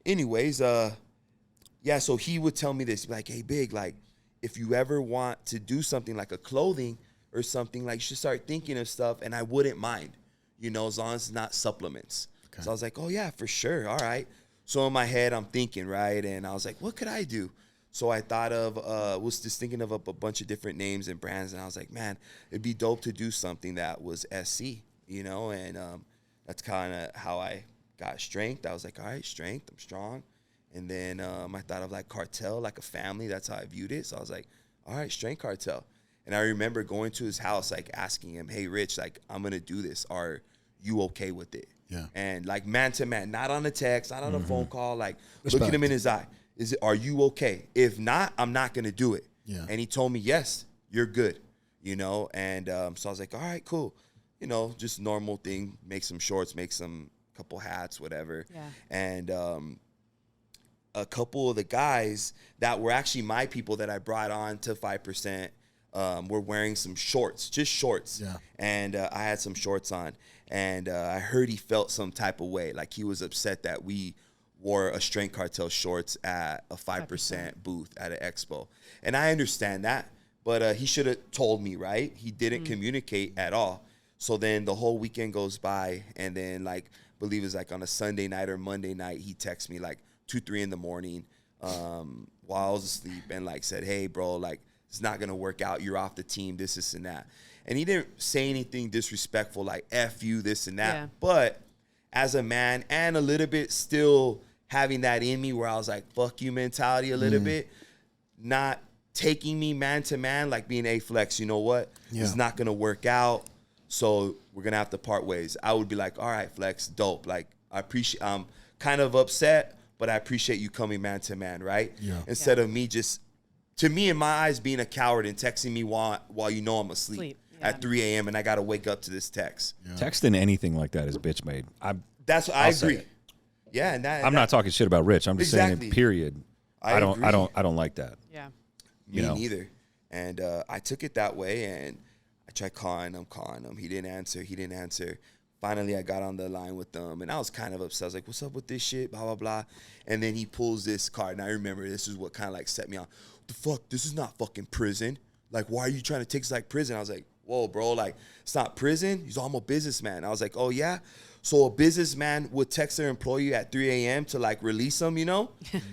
anyways, so he would tell me this, like, hey, big, like, if you ever want to do something like a clothing or something, like, you should start thinking of stuff, and I wouldn't mind, you know, as long as it's not supplements. Okay. So I was like, oh yeah, for sure. All right. So in my head, I'm thinking, right? And I was like, what could I do? So I thought of, was just thinking of a bunch of different names and brands. And I was like, man, it'd be dope to do something that was SC, you know? And that's kind of how I got Strength. I was like, all right, Strength, I'm strong. And then I thought of like Cartel, like a family. That's how I viewed it. So I was like, all right, Strength Cartel. And I remember going to his house, like asking him, hey, Rich, like, I'm going to do this. Are you okay with it? Yeah. And like man to man, not on a text, not on a phone call, like Respect. looking him in his eye. Are you okay? If not, I'm not going to do it. Yeah. And he told me, yes, you're good, you know? And so I was like, all right, cool. You know, just normal thing, make some shorts, make some couple hats, whatever. Yeah. And a couple of the guys that were actually my people that I brought on to 5%, were wearing some shorts, just shorts. Yeah. And I had some shorts on. And I heard he felt some type of way. Like he was upset that we wore a Strength Cartel shorts at a 5% booth at an expo. And I understand that. But he should have told me, right? He didn't communicate at all. So then the whole weekend goes by. And then, like, I believe it's like on a Sunday night or Monday night, he texts me like 2, 3 in the morning while I was asleep and like said, hey, bro, like, it's not going to work out. You're off the team, this, and that. And he didn't say anything disrespectful like F you, this and that. Yeah. But as a man and a little bit still having that in me where I was like, fuck you mentality a little bit, not taking me man to man, like being a flex, you know what? Yeah. It's not going to work out. So we're going to have to part ways. I would be like, all right, flex, dope. Like, I'm kind of upset, but I appreciate you coming man to man, right? Yeah. Instead of me just, to me, in my eyes, being a coward and texting me while you know I'm asleep. Sleep, At 3 a.m. and I got to wake up to this text. Yeah. Texting anything like that is bitch made. That's what I say agree. it. Yeah, and that, I'm not talking shit about Rich. I'm just Exactly. saying, period. I agree. I don't like that. Yeah. Me you know. neither. And I took it that way, and I tried calling him. He didn't answer. Finally, I got on the line with them, and I was kind of upset. I was like, what's up with this shit, blah, blah, blah. And then he pulls this card, and I remember this is what kind of like set me on. What the fuck? This is not fucking prison. Like, why are you trying to take this like prison? I was like, whoa, bro, like, it's not prison. He's like, I'm a businessman. I was like, oh, yeah? So a businessman would text their employee at 3 a.m. to, like, release them, you know?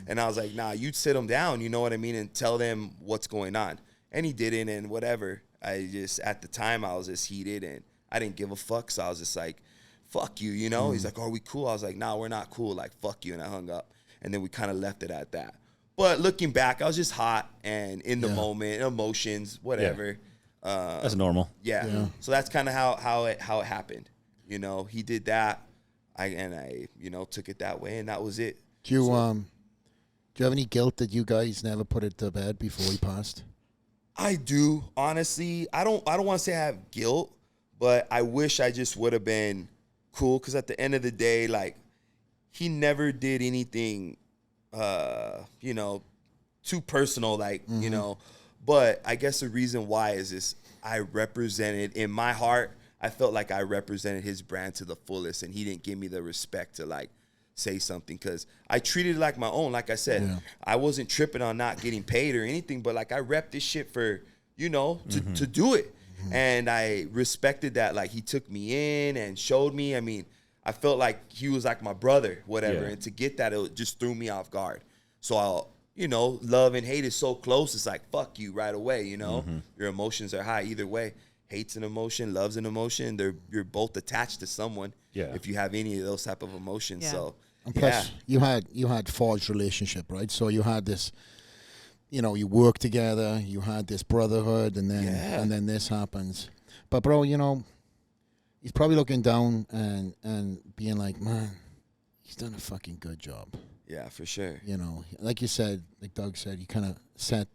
And I was like, nah, you'd sit them down, you know what I mean, and tell them what's going on. And he didn't, and whatever. I just, at the time, I was just heated, and I didn't give a fuck, so I was just like, fuck you, you know? He's like, are we cool? I was like, nah, we're not cool. Like, fuck you, and I hung up. And then we kind of left it at that. But looking back, I was just hot and in the moment, emotions, whatever. That's normal. Yeah. So that's kind of how it happened. You know, he did that, I took it that way, and that was it. Do you have any guilt that you guys never put it to bed before he passed? I do, honestly. I don't want to say I have guilt, but I wish I just would have been cool, because at the end of the day, like, he never did anything too personal, like, you know. But I guess the reason why is this: I represented, in my heart, I felt like I represented his brand to the fullest, and he didn't give me the respect to, like, say something, because I treated it like my own. Like I said, I wasn't tripping on not getting paid or anything, but, like, I repped this shit for, to do it. And I respected that. Like, he took me in and showed me. I mean, I felt like he was like my brother, whatever. Yeah. And to get that, it just threw me off guard. So love and hate is so close. It's like, fuck you right away, Your emotions are high either way. Hate's an emotion, love's an emotion. You're both attached to someone. Yeah. If you have any of those type of emotions. Yeah. So, And plus, you had forged relationship, right? So you had this, you work together, you had this brotherhood, and then this happens. But bro, he's probably looking down and being like, man, he's done a fucking good job. Yeah, for sure. Like you said, like Doug said, you kind of set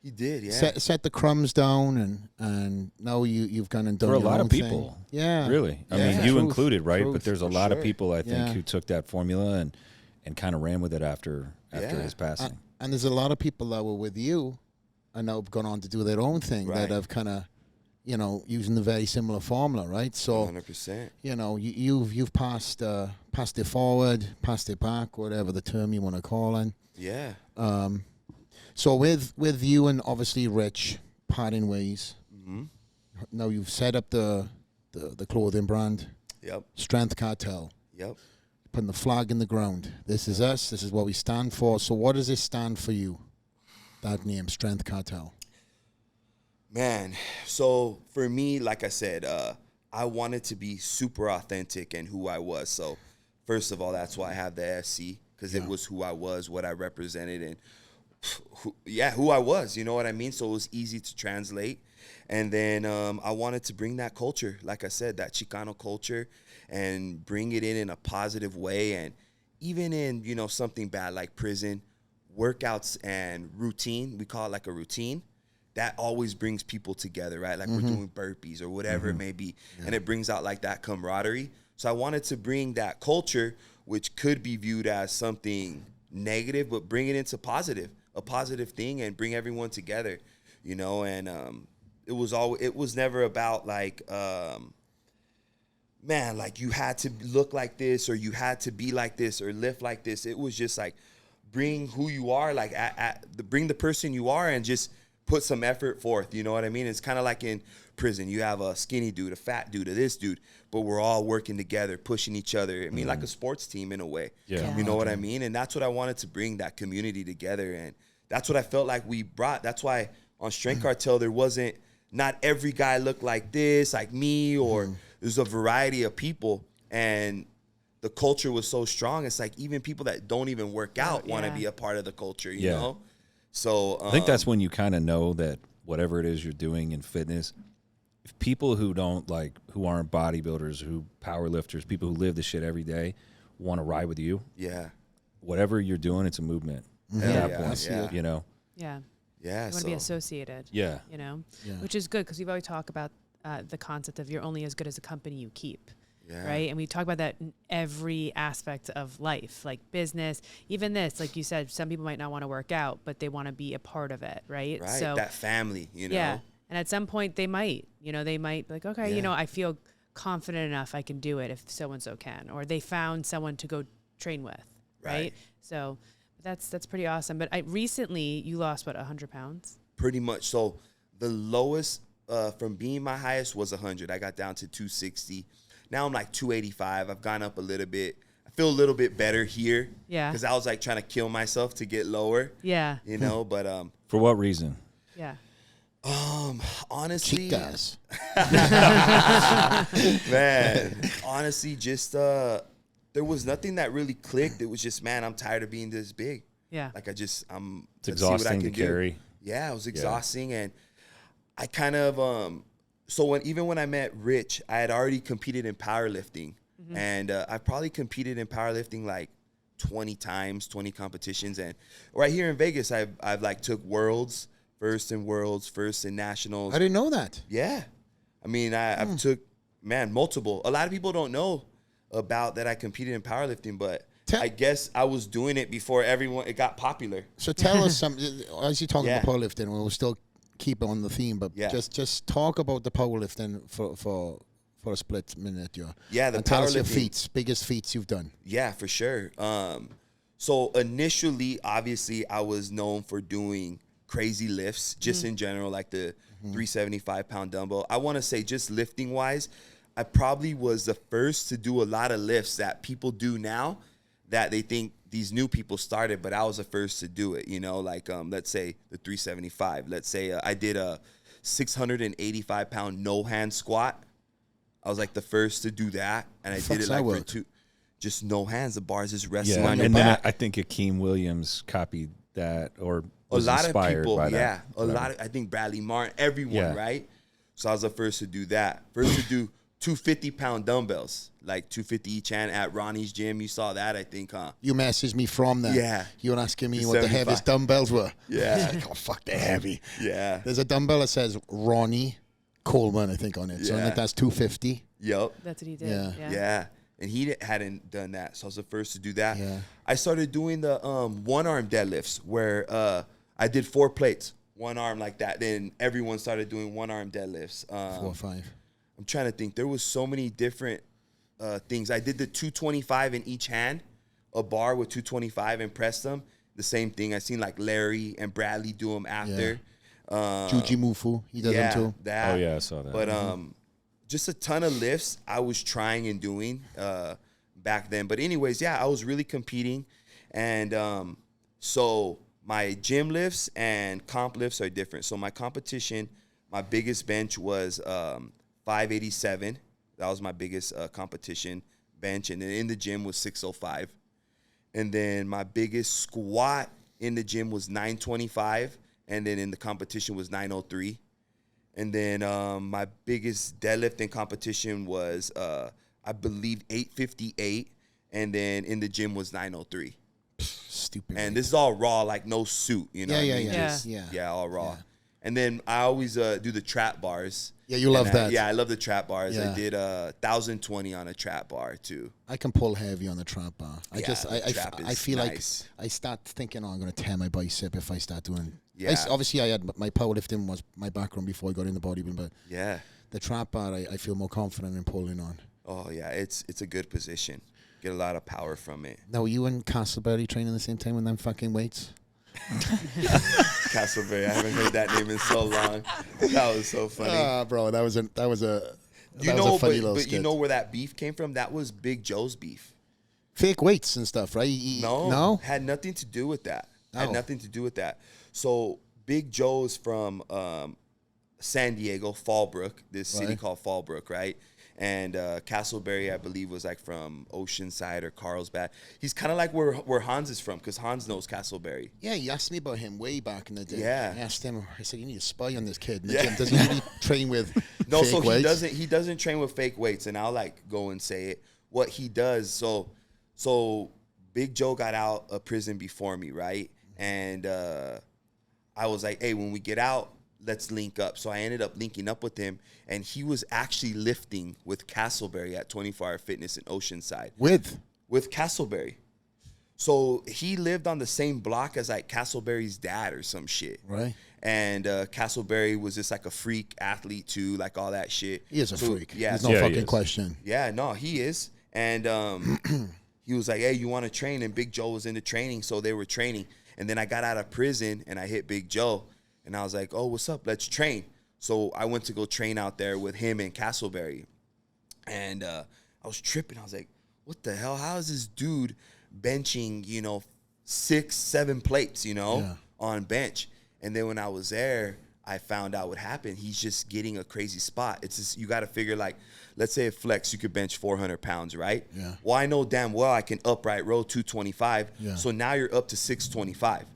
He did, yeah. set the crumbs down, and now you've gone and done For a your lot own of people. thing. Yeah. Really. I Yeah. mean, you Truth, included, right? truth, But there's a for lot of sure. people, I think, Yeah. who took that formula and kind of ran with it after Yeah. his passing. And there's a lot of people that were with you and now have gone on to do their own thing Right. that have kind of, using the very similar formula, right? So, 100%. you've passed it forward, passed it back, whatever the term you want to call it. Yeah. So with you and obviously Rich parting ways, now you've set up the clothing brand, Yep. Strength Cartel. Yep. Putting the flag in the ground. This is us. This is what we stand for. So what does it stand for you? That name, Strength Cartel. Man, so for me, like I said, I wanted to be super authentic in who I was. So first of all, that's why I have the SC, because it was who I was, what I represented, and who I was. You know what I mean? So it was easy to translate. And then I wanted to bring that culture, like I said, that Chicano culture, and bring it in a positive way. And even in, you know, something bad like prison, workouts and routine, we call it like a routine, that always brings people together, right? Like we're doing burpees or whatever it may be. Yeah. And it brings out like that camaraderie. So I wanted to bring that culture, which could be viewed as something negative, but bring it into a positive thing, and bring everyone together, you know. And it was never about like, man, like you had to look like this, or you had to be like this, or lift like this. It was just like, bring who you are, like bring the person you are, and just put some effort forth. You know what I mean? It's kind of like in prison. You have a skinny dude, a fat dude, a this dude, but we're all working together, pushing each other. I mean, like a sports team in a way. Yeah. You know what I mean? And that's what I wanted to bring, that community together. And that's what I felt like we brought. That's why on Strength Cartel, there wasn't, not every guy looked like this, like me, or there's a variety of people. And the culture was so strong. It's like even people that don't even work out want to be a part of the culture, you know? So I think that's when you kind of know that whatever it is you're doing in fitness, if people who don't like, who aren't bodybuilders, who power lifters, people who live this shit every day want to ride with you. Yeah. Whatever you're doing, it's a movement at that point, you know? Yeah. Yeah. You want to be associated. Yeah. You know, which is good, because we've always talked about the concept of you're only as good as the company you keep. Yeah. Right. And we talk about that in every aspect of life, like business, even this, like you said, some people might not want to work out, but they want to be a part of it. Right. Right. So that family, you know? Yeah. And at some point they might be like, okay, you know, I feel confident enough I can do it if so-and-so can, or they found someone to go train with. Right. So that's pretty awesome. But recently you lost 100 pounds? Pretty much. So the lowest from being my highest was 100. I got down to 260. Now I'm like 285. I've gone up a little bit. I feel a little bit better here. Yeah. Because I was like trying to kill myself to get lower. Yeah. You know, but for what reason? Yeah. Honestly, Chicas. Man, honestly, just there was nothing that really clicked. It was just, man, I'm tired of being this big. Yeah. Like It's let's exhausting see what I can to carry. Do. Yeah, it was exhausting, and I kind of so when I met Rich, I had already competed in powerlifting, and I probably competed in powerlifting like 20 times, 20 competitions, and right here in Vegas, I've like took worlds, first in nationals. I didn't know that. Yeah, I mean I've took multiple. A lot of people don't know about that I competed in powerlifting, but I guess I was doing it before it got popular. So tell us something. As you talking about powerlifting, we'll still keep on the theme, but just talk about the powerlifting for a split minute. The tell us your powerlifting biggest feats you've done. Yeah, for sure. So initially, obviously, I was known for doing crazy lifts, just in general, like the 375-pound dumbbell. I want to say, just lifting wise, I probably was the first to do a lot of lifts that people do now that they think these new people started, but I was the first to do it, you know, like let's say the 375. Let's say I did a 685-pound no-hand squat. I was like the first to do that, and I did it like for just no hands. The bars just resting on your back. Then I think Akeem Williams copied that, or was a lot inspired of people, by that. A lot of, I think Bradley Martin, everyone, right? So I was the first to do that. First to do 250-pound dumbbells, like 250 each hand at Ronnie's gym. You saw that, I think, huh? You messaged me from that. Yeah. You were asking me what the heaviest dumbbells were. Yeah. Like, oh, fuck, they're heavy. Yeah. There's a dumbbell that says Ronnie Coleman, I think, on it. So that's 250. Yep. That's what he did. Yeah. And he hadn't done that, so I was the first to do that. Yeah. I started doing the one-arm deadlifts where I did 4 plates, one arm like that. Then everyone started doing one-arm deadlifts. 4 or 5. I'm trying to think. There was so many different things. I did the 225 in each hand, a bar with 225, and pressed them. The same thing. I seen like Larry and Bradley do them after. Juji Mufu, he does them too. That. Oh yeah, I saw that. But just a ton of lifts I was trying and doing. back then. But anyways, yeah, I was really competing. And so my gym lifts and comp lifts are different. So my competition, my biggest bench was 587. That was my biggest competition bench. And then in the gym was 605. And then my biggest squat in the gym was 925. And then in the competition was 903. And then my biggest deadlift in competition was, I believe, 858. And then in the gym was 903. Stupid. And this is all raw, like no suit, you know? Yeah, all raw. Yeah. And then I always do the trap bars. Yeah, you love that. Yeah, I love the trap bars. Yeah. I did 1,020 on a trap bar too. I can pull heavy on the trap bar. I feel nice. like I start thinking, oh, I'm going to tear my bicep if I start doing. Yeah. Obviously, I had my powerlifting was my background before I got into bodybuilding, but yeah, the trap bar I feel more confident in pulling on. Oh yeah, it's a good position. Get a lot of power from it. Now, were you and Castleberry training the same time with them fucking weights? Castleberry, I haven't heard that name in so long. That was so funny. Ah, bro, that was a funny little but skit. you know where that beef came from? That was Big Joe's beef. Fake weights and stuff, right? No, had nothing to do with that. Oh. Had nothing to do with that. So Big Joe's from San Diego, Fallbrook, this city called Fallbrook, right? And Castleberry, I believe, was like from Oceanside or Carlsbad. He's kind of like where Hans is from, because Hans knows Castleberry. Yeah, he asked me about him way back in the day. Yeah. I asked him, I said, you need to spy on this kid in the gym. Does he really train with No, fake so weights? he doesn't train with fake weights, and I'll like go and say it. What he does, so Big Joe got out of prison before me, right? And I was like, hey, when we get out, let's link up. So I ended up linking up with him, and he was actually lifting with Castleberry at 24 Hour Fitness in Oceanside. With Castleberry. So he lived on the same block as like Castleberry's dad or some shit. Right. And Castleberry was just like a freak athlete too, like all that shit. He is a freak. Yeah. There's no fucking question. Yeah, no, he is. And he was like, hey, you want to train? And Big Joe was into training, so they were training. And then I got out of prison, and I hit Big Joe. And I was like, oh, what's up? Let's train. So I went to go train out there with him and Castleberry. And I was tripping. I was like, what the hell? How is this dude benching, 6-7 plates, on bench? And then when I was there, I found out what happened. He's just getting a crazy spot. It's just, you got to figure, like, let's say at flex, you could bench 400 pounds, right? Yeah. Well, I know damn well I can upright row 225. Yeah. So now you're up to 625.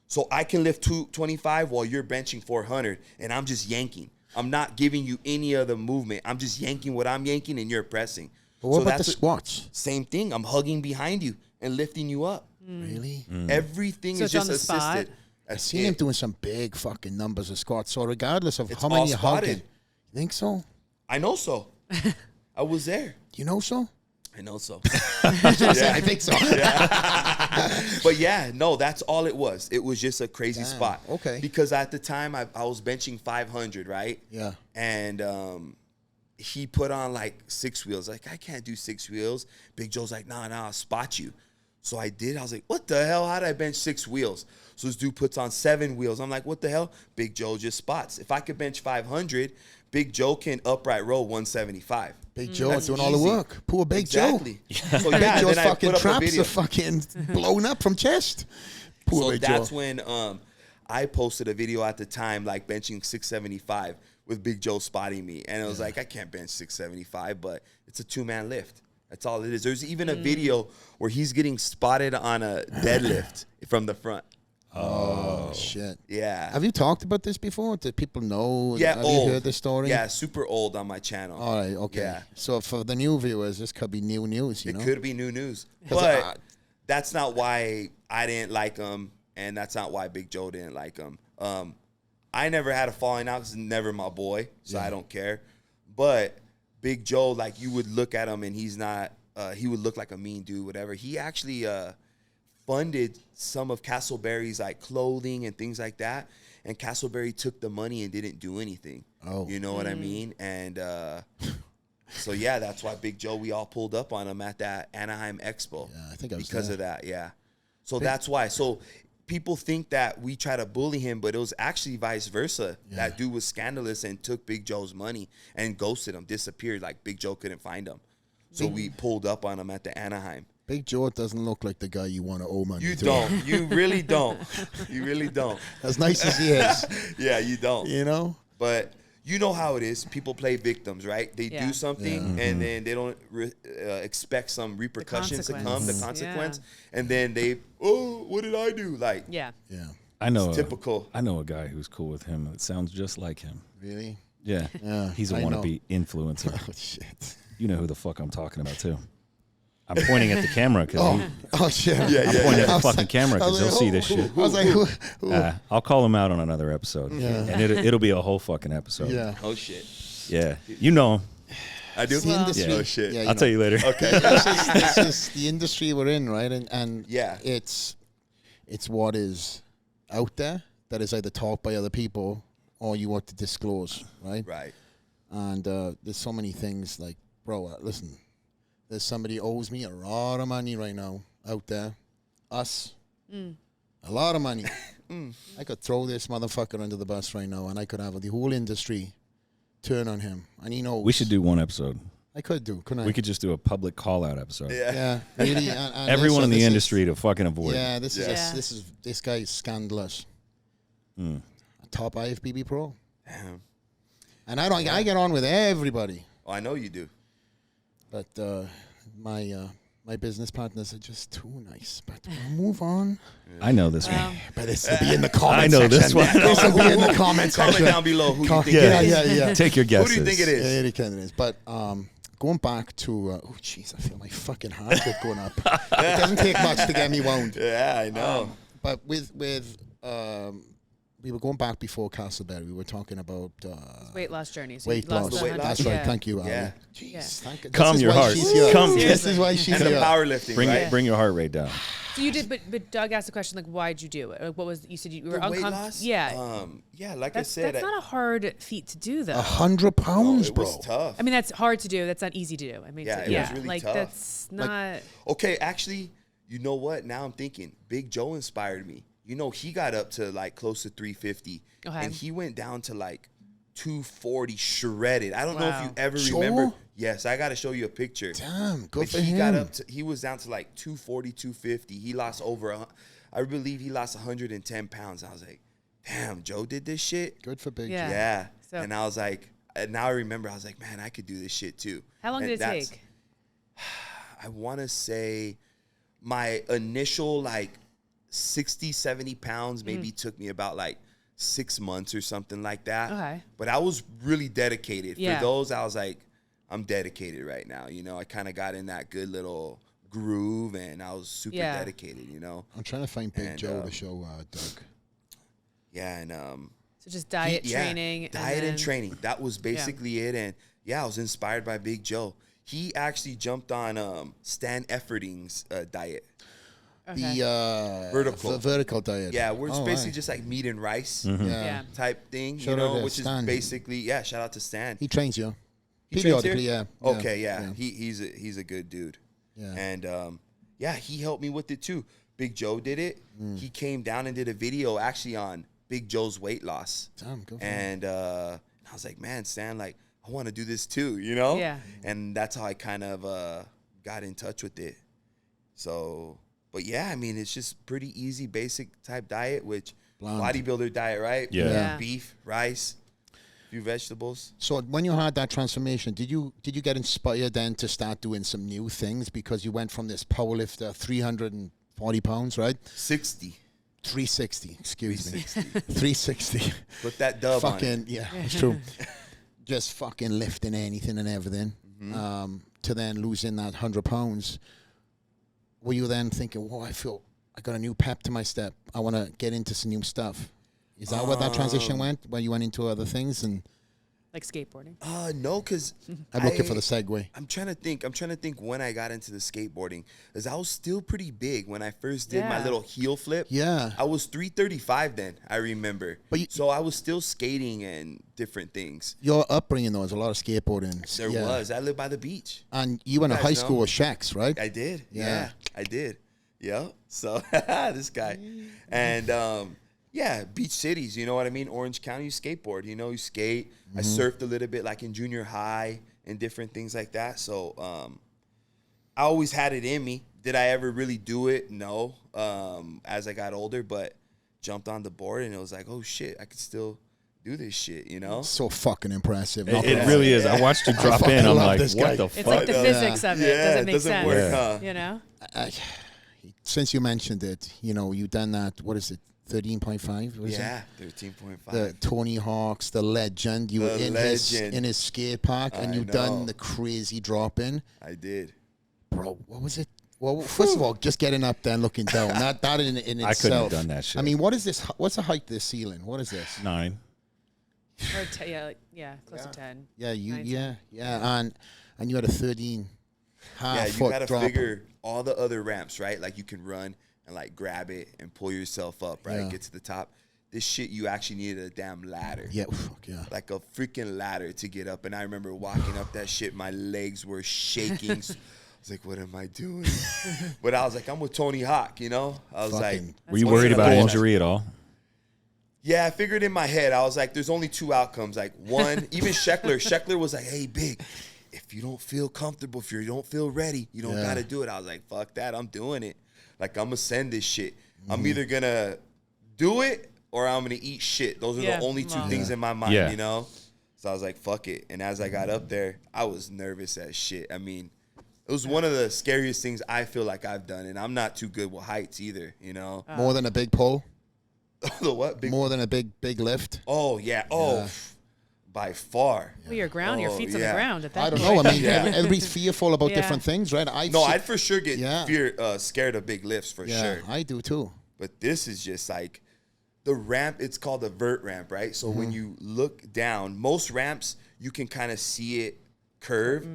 So I can lift 225 while you're benching 400, and I'm just yanking. I'm not giving you any other movement. I'm just yanking what I'm yanking, and you're pressing. But what about the squats? Same thing. I'm hugging behind you and lifting you up. Really? Everything So is it's on just the spot? assisted. I've seen him doing some big fucking numbers of squats. So regardless of It's how many all you're spotted. hugging, you think so? I know so. I was there. You know so? I know so. I think so. But yeah, no, that's all it was. It was just a crazy spot. Okay. Because at the time I was benching 500, right? Yeah. And he put on like 6 wheels. Like, I can't do 6 wheels. Big Joe's like, nah, I'll spot you. So I did. I was like, what the hell? How did I bench 6 wheels? So this dude puts on 7 wheels. I'm like, what the hell? Big Joe just spots. If I could bench 500, Big Joe can upright row 175. Big Joe That's doing all the easy. work. Poor Big Exactly. Joe. So Big yeah, Joe's then I fucking put up a traps video. are fucking blown up from chest. Poor So Big that's Joe. when I posted a video at the time, like benching 675 with Big Joe spotting me. And it was like, I can't bench 675, but it's a 2-man lift. That's all it is. There's even a video where he's getting spotted on a deadlift from the front. Oh, shit. Yeah. Have you talked about this before? Did people know? Yeah, Have old. you heard the story? Yeah, super old on my channel. All right, okay. Yeah. So for the new viewers, this could be new news, you know? It could be new news. 'Cause But that's not why I didn't like him, and that's not why Big Joe didn't like him. I never had a falling out because never my boy, so I don't care. But Big Joe, like, you would look at him, and he's not, he would look like a mean dude, whatever. He actually funded some of Castleberry's, like, clothing and things like that, and Castleberry took the money and didn't do anything. Oh. You know what I mean? And so, yeah, that's why Big Joe, we all pulled up on him at that Anaheim Expo. Yeah, I think I was because there. of that, yeah. So that's why. So people think that we try to bully him, but it was actually vice versa. Yeah. That dude was scandalous and took Big Joe's money and ghosted him, disappeared. Like, Big Joe couldn't find him. So we pulled up on him at the Anaheim. Big Joe doesn't look like the guy you want to owe money You to. don't. You really don't. You really don't. As nice as he is. Yeah, you don't. You know? But you know how it is. People play victims, right? They do something, and then they don't expect some repercussions to come, the consequence. And then what did I do? Like, Yeah. I know. Typical. I know a guy who's cool with him. It sounds just like him. Really? Yeah. He's a wannabe influencer. Oh, shit. You know who the fuck I'm talking about, too. I'm pointing at the camera because shit. I'm pointing at the fucking camera because he'll see this shit. I was like, who? I'll call him out on another episode. Yeah. And it'll be a whole fucking episode. Yeah. Oh, shit. Yeah. You know him. I do? The industry. Oh, shit. Yeah, I'll tell you later. Okay. This is the industry we're in, right? And yeah, it's what is out there that is either taught by other people or you want to disclose, right? Right. And there's so many things like, bro, listen, there's somebody owes me a lot of money right now out there. Us. A lot of money. I could throw this motherfucker under the bus right now and I could have the whole industry turn on him. And he knows. We should do one episode. I could do, couldn't I? We could just do a public call-out episode. Yeah, really. And Everyone in the this industry to fucking avoid. Yeah, this guy is scandalous. Top IFBB pro. Damn. And I get on with everybody. Oh, I know you do. But my business partners are just too nice. But we'll move on. I know this one. But this will be in the comments. I know section. this one. This will be in the comments Comment section. down below who you think it is. Yeah. Take your guesses. Who do you think it is? Yeah, it can it is. But going back to oh jeez, I feel my fucking heart rate going up. It doesn't take much to get me wound. Yeah, I know. But with we were going back before Castleberry. We were talking about Weight loss journey. So weight you lost loss. weight 100. loss. That's right. Yeah. Thank you, Ali. Yeah. Jeez, thank you. Calm This is your why heart. she's here. Calm- This is why she's And the here. powerlifting, right? Bring your heart rate down. So you did, but Doug asked the question like, why'd you do it? Like, what was you said you were The weight uncomfortable? loss? Yeah, Yeah, like that's I said. not a hard feat to do though. 100 pounds, it bro. was tough. I mean, that's hard to do. That's not easy to do. I mean, Yeah, to- it was really like tough. that's not. Okay, actually, you know what? Now I'm thinking Big Joe inspired me. You know, he got up to like close to 350. Okay. And he went down to like 240 shredded. I don't know if Wow. you ever Joe? remember. Yes, I got to show you a picture. Damn, good But for he him. got up to, he was down to like 240, 250. He lost I believe he lost 110 pounds. I was like, damn, Joe did this shit? Good for Big Yeah. Joe. Yeah. So- And I was like, and now I remember, I was like, man, I could do this shit too. How long And did it that's- take? I want to say my initial like 60, 70 pounds maybe took me about like 6 months or something like that. Okay. But I was really dedicated. Yeah. For those, I was like, I'm dedicated right now. You know, I kind of got in that good little groove and I was super Yeah. dedicated, you know? I'm trying to find Big And, Joe to show Doug. Yeah. And, So just diet, yeah, training, diet and then- training. That was basically it. And yeah, I was inspired by Big Joe. He actually jumped on Stan Efferding's diet. Okay. The Vertical. vertical diet. Yeah, where it's Oh, basically right. just like meat and rice Yeah. type thing, Shout out to which Stan. is basically shout out to Stan. He trains you. He trains here? Periodically, yeah. Okay, yeah. He's a good dude. Yeah. And he helped me with it too. Big Joe did it. He came down and did a video actually on Big Joe's weight loss. Damn, good for him. And I was like, man, Stan, like I want to do this too, you know? Yeah. And that's how I kind of got in touch with it. So, but yeah, I mean, it's just pretty easy, basic type diet, which Bland. bodybuilder diet, right? Yeah. Yeah. Beef, rice, few vegetables. So when you had that transformation, did you get inspired then to start doing some new things because you went from this powerlifter 340 pounds, right? 60. 360, excuse me. 360. Put that dub on it. Fucking, yeah, it's true. Just fucking lifting anything and everything. To then losing that 100 pounds. Were you then thinking, whoa, I feel I got a new pep to my step. I want to get into some new stuff. Is that where that transition went? Where you went into other things? And Like skateboarding. No, because I'm looking for the segue. I'm trying to think when I got into the skateboarding, because I was still pretty big when I first did my Yeah. little heel flip. Yeah. I was 335 then, I remember. But so I was still skating and different things. Your upbringing, though, was a lot of skateboarding. There Yeah. was. I lived by the beach. And you went to You guys high school know. with Shaqs, right? I did. Yeah. Yeah, I did. Yeah. So this guy. And yeah, beach cities, you know what I mean? Orange County, you skateboard, you skate. I surfed a little bit like in junior high and different things like that. So I always had it in me. Did I ever really do it? No. As I got older, but jumped on the board and it was like, oh shit, I could still do this shit, you know? So fucking impressive. It really is. I watched you drop in. I'm like, what the fuck? It's like the physics of it. Doesn't make sense. Work, huh? You know? Since you mentioned it, you know, you done that, what is it, 13.5? Yeah, 13.5. The Tony Hawk's, the legend. You were in his skate park and you done the crazy drop in. I did. Bro, what was it? Well, first of all, just getting up there and looking down. That in itself. I couldn't have done that shit. I mean, what is this? What's the height of this ceiling? What is this? 9. Or close to 10. Yeah, and you had a 13 half you foot gotta drop. figure all the other ramps, right? Like you can run and like grab it and pull yourself up, right? Yeah. Get to the top. This shit, you actually needed a damn ladder. Yeah, fuck yeah. Like a freaking ladder to get up. And I remember walking up that shit, my legs were shaking. I was like, what am I doing? But I was like, I'm with Tony Hawk, you know? I was like, were you worried about injury at all? Yeah, I figured in my head, I was like, there's only 2 outcomes. Like, one, even Scheckler was like, hey, Big, if you don't feel comfortable, if you don't feel ready, you don't got to do it. I was like, fuck that, I'm doing it. Like, I'm going to send this shit. I'm either going to do it or I'm going to eat shit. Those are the only 2 things in my mind, you know? So I was like, fuck it. And as I got up there, I was nervous as shit. I mean, it was one of the scariest things I feel like I've done. And I'm not too good with heights either, you know? More than a big pull? The what? More than a big lift? Oh, yeah. Oh, by far. Well, your feet's on the ground at that I don't point. know. I mean, everybody's fearful about different things, right? I'd for sure get scared of big lifts for sure. I do too. But this is just like the ramp. It's called the vert ramp, right? So when you look down, most ramps, you can kind of see it curve.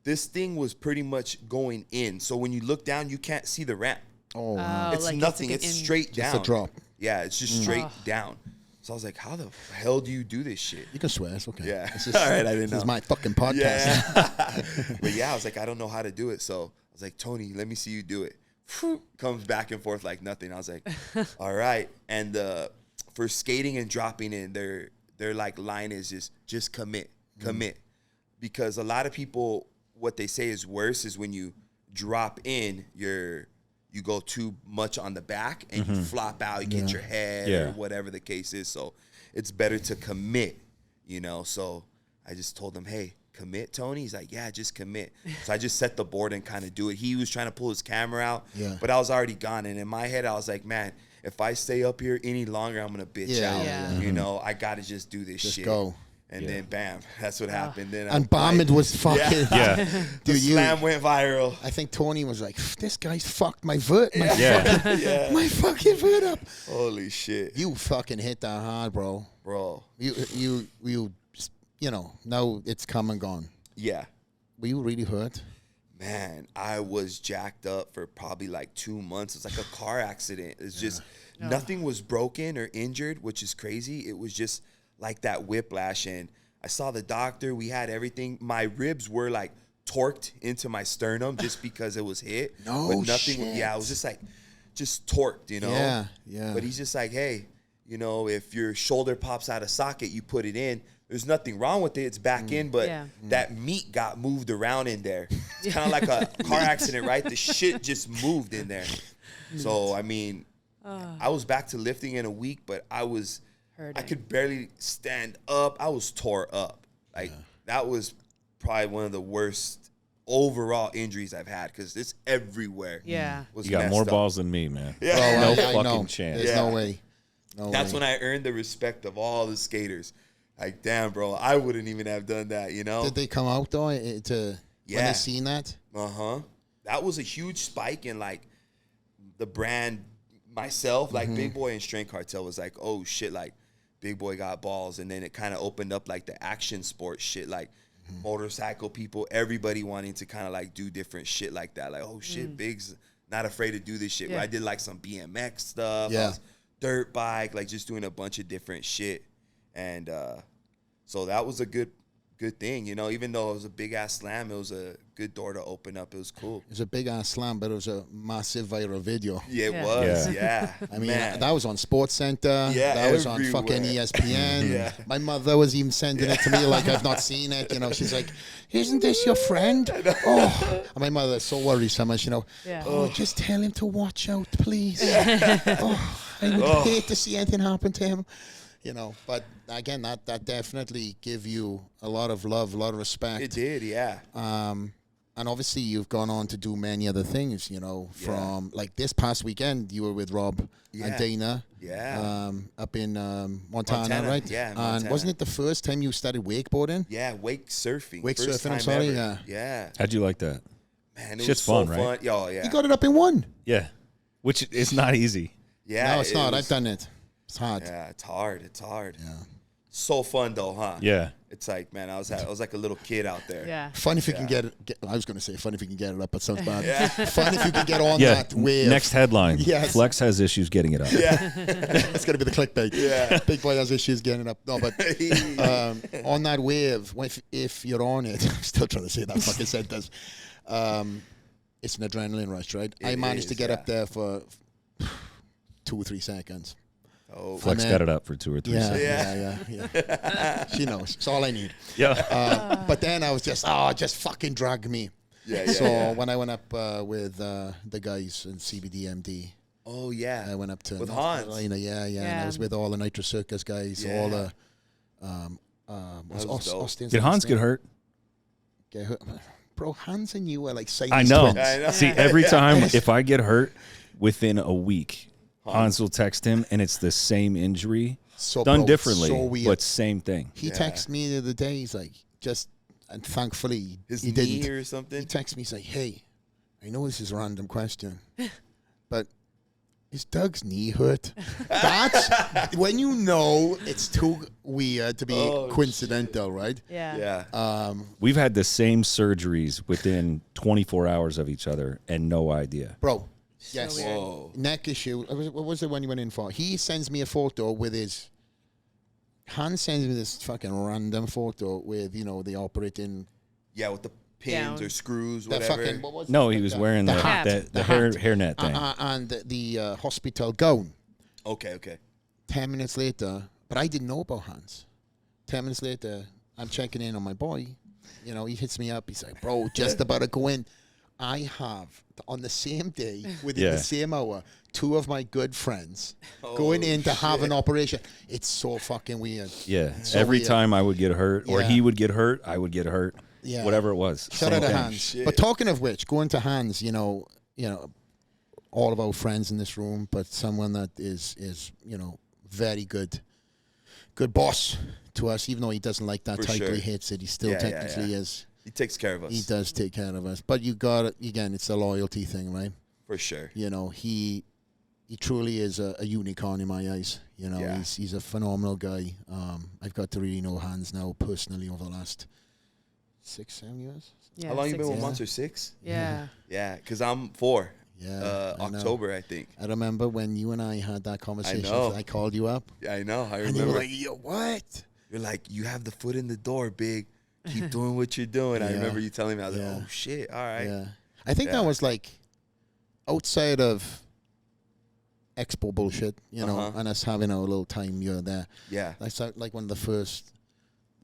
This thing was pretty much going in. So when you look down, you can't see the ramp. Oh, it's like nothing. It's straight down. Just a drop. Yeah, it's just straight down. So I was like, how the hell do you do this shit? You can swear. It's okay. Yeah. It's just, all right, I didn't know. This is my fucking podcast. Yeah. But yeah, I was like, I don't know how to do it. So I was like, Tony, let me see you do it. Comes back and forth like nothing. I was like, all right. And for skating and dropping in, their like line is just commit. Because a lot of people, what they say is worse is when you drop in, you go too much on the back and you flop out, you get your head or whatever the case is. So it's better to commit, you know? So I just told him, hey, commit, Tony? He's like, yeah, just commit. So I just set the board and kind of do it. He was trying to pull his camera out, but I was already gone. And in my head, I was like, man, if I stay up here any longer, I'm going to bitch out. You know, I got to just do this shit. Just go. And then, bam, that's what happened. Then and Bombed was fucking... Dude, the slam went viral. I think Tony was like, this guy's fucked my vert. My fucking vert up. Holy shit. You fucking hit that hard, bro. You know, now it's come and gone. Yeah. Were you really hurt? Man, I was jacked up for probably like 2 months. It's like a car accident. It's just nothing was broken or injured, which is crazy. It was just like that whiplash. And I saw the doctor. We had everything. My ribs were like torqued into my sternum just because it was hit. No but nothing. shit. Yeah, it was just torqued, you know? Yeah. But he's just like, hey, you know, if your shoulder pops out of socket, you put it in. There's nothing wrong with it. It's back in, but that meat got moved around in there. It's kind of like a car accident, right? The shit just moved in there. So, I mean, I was back to lifting in a week, but I could barely stand up. I was tore up. Like, that was probably one of the worst overall injuries I've had because it's everywhere. Yeah. You got more balls than me, man. Yeah. No I fucking know. chance. There's no way. That's when I earned the respect of all the skaters. Like, damn, bro, I wouldn't even have done that, you know? Did they come out, though, when they seen that? That was a huge spike in, like, the brand myself. Like, Big Boy and Strength Cartel was like, oh, shit, like, Big Boy got balls. And then it kind of opened up, like, the action sports shit, like, motorcycle people, everybody wanting to kind of, like, do different shit like that. Like, oh, shit, Big's not afraid to do this shit. I did, like, some BMX stuff. I was dirt bike, like, just doing a bunch of different shit. And so that was a good good thing, you know. Even though it was a big ass slam, it was a good door to open up. It was cool. It was a big ass slam, but it was a massive viral video. Yeah, it was. Yeah. I mean, Man. that was on Sports Center. Yeah, that was on everywhere. fucking ESPN. Yeah. My mother was even sending it to me like I've not seen it. You know, she's like, "Isn't this your friend?" Oh, and my mother's so worrisome. You know, Yeah. oh, just tell him to watch out, please. Oh, I would hate to see anything happen to him. You know, but again, that definitely give you a lot of love, a lot of respect. It did, yeah. And obviously, you've gone on to do many other things, you know, from like this past weekend, you were with Rob and Dana up in Montana, right? Yeah, And Montana. wasn't it the first time you started wakeboarding? Yeah, wake surfing. Wake First surfing, I'm time sorry, ever. Yeah. How'd you like that? Man, it Shit's was so fun, right? Oh, yeah. You got it up in one. Yeah, which is not easy. Yeah. No, it's not. was- I've done it. It's hard. Yeah, it's hard. It's hard. Yeah. So fun though, huh? Yeah. It's like, man, I was like a little kid out there. Yeah. Fun if you can get it. I was going to say fun if you can get it up, but sounds bad. Fun if you can get on Yeah. that wave. Next headline. Yes. Flex has issues getting it up. Yeah. It's going to be the clickbait. Yeah. Big boy has issues getting it up. No, but on that wave, if you're on it, I'm still trying to say that fucking sentence. It's an adrenaline rush, right? I managed to get up there for 2 or 3 seconds. Oh, Flex got it up for 2 or 3 seconds. Yeah. She knows. It's all I need. Yeah. But then I was just fucking drag me. Yeah. So when I went up with the guys in CBDMD, Oh yeah. I went up to With North Hans. Carolina, and I was with all the Nitro Circus guys, all the was dope. Austin's Did Hans get hurt? Get hurt? Bro, Hans and you are like Siamese I know. twins. I know. See, every time if I get hurt within a week, Hans will text him, and it's the same injury, So, done bro, differently, so weird. but same thing. He texted me the other day. He's like, and thankfully His he knee didn't. or something. He texted me. He's like, "Hey, I know this is a random question, but is Doug's knee hurt?" That's when you know it's too weird to be coincidental, right? Yeah. Yeah. We've had the same surgeries within 24 hours of each other and no idea. Bro, yes. weird. Whoa. Neck issue. What was the one you went in for? He sends me a photo with his. Hans sends me this fucking random photo with, the operating. Yeah, with the pins Down. or screws, The whatever. fucking, what was No, it? he was wearing the the hat. the The hairnet thing. and the hospital gown. Okay. 10 minutes later, but I didn't know about Hans. 10 minutes later, I'm checking in on my boy. He hits me up. He's like, "Bro, just about to go in." I have, on the same day, within the same hour, 2 of my good friends going in to have an operation. It's so fucking weird. Yeah. So Every weird. time I would get hurt, or Yeah. he would get hurt, I would get hurt. Yeah. Whatever it was. Shout Same out to thing. Hans. Shit. But talking of which, going to Hans, all of our friends in this room, but someone that is very good boss to us, even though he doesn't like that For title, sure. he hates it. He still Yeah, technically yeah. is. He takes care of us. He does take care of us. But you got it again. It's a loyalty thing, right? For sure. He truly is a unicorn in my eyes. Yeah. He's a phenomenal guy. I've got to really know Hans now personally over the last 6-7 years. Yeah. How long you 6 been with years. Monster? 6? Yeah. Yeah, because I'm 4. Yeah, I know. October, I think. I remember when you and I had that conversation. know. I called you up. Yeah, I know. I And you were remember. like, "Yo, what?" You're like, you have the foot in the door, big. Keep doing what you're doing. I Yeah. remember you telling me. I was Yeah. like, oh, shit. All right. Yeah. I think Yeah. that was like outside of expo bullshit, Uh-huh. and us having our little time here there. Yeah. That's like one of the first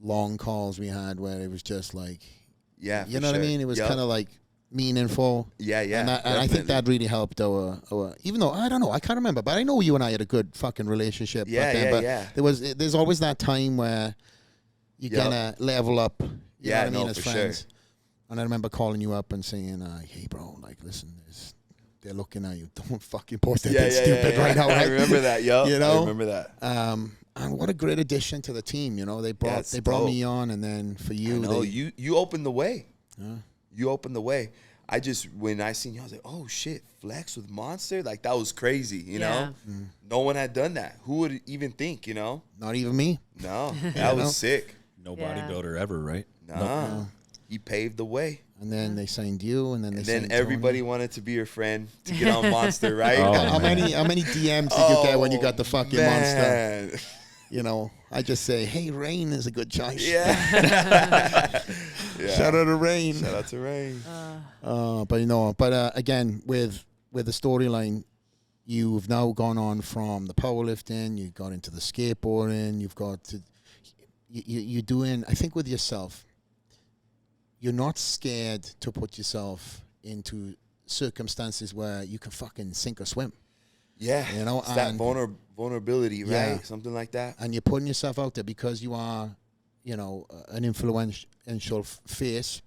long calls we had where it was just like, Yeah. you know what I mean? It was kind of like meaningful. Yeah, yeah. And I think that really helped our, even though, I don't know, I can't remember, but I know you and I had a good fucking relationship. Yeah, back then, yeah, but yeah. there's always that time where you're Yep. gonna level up. You Yeah, know what I mean, no, as for friends. sure. And I remember calling you up and saying, "Hey, bro, like, listen, they're looking at you. Don't fucking post anything stupid right now." Right? I remember that, yo. You know? I remember that. And what a great addition to the team. They brought it's brought dope. me on, and then for you, No, they, you opened the way. Yeah. You opened the way. When I seen you, I was like, oh, shit, Flex with Monster? Like, that was crazy, you know? No one had done that. Who would even think, not even me. No, that was sick. No Yeah. bodybuilder ever, right? Nah. He paved the way. And then they signed you, and then they And signed then everybody Tony. wanted to be your friend to get on Monster, right? Oh, How many DMs did you get when you got the fucking monster? man. You know, I just say, hey, Rain is a good choice. Yeah. Shout out to Rain. Shout out to Rain. But again, with the storyline, you've now gone on from the powerlifting, you got into the skateboarding, you've got to, you're doing, I think with yourself, you're not scared to put yourself into circumstances where you can fucking sink or swim. Yeah. You know, it's that vulnerability, right? Yeah. Something like that. And you're putting yourself out there because you are, you know, an influential face.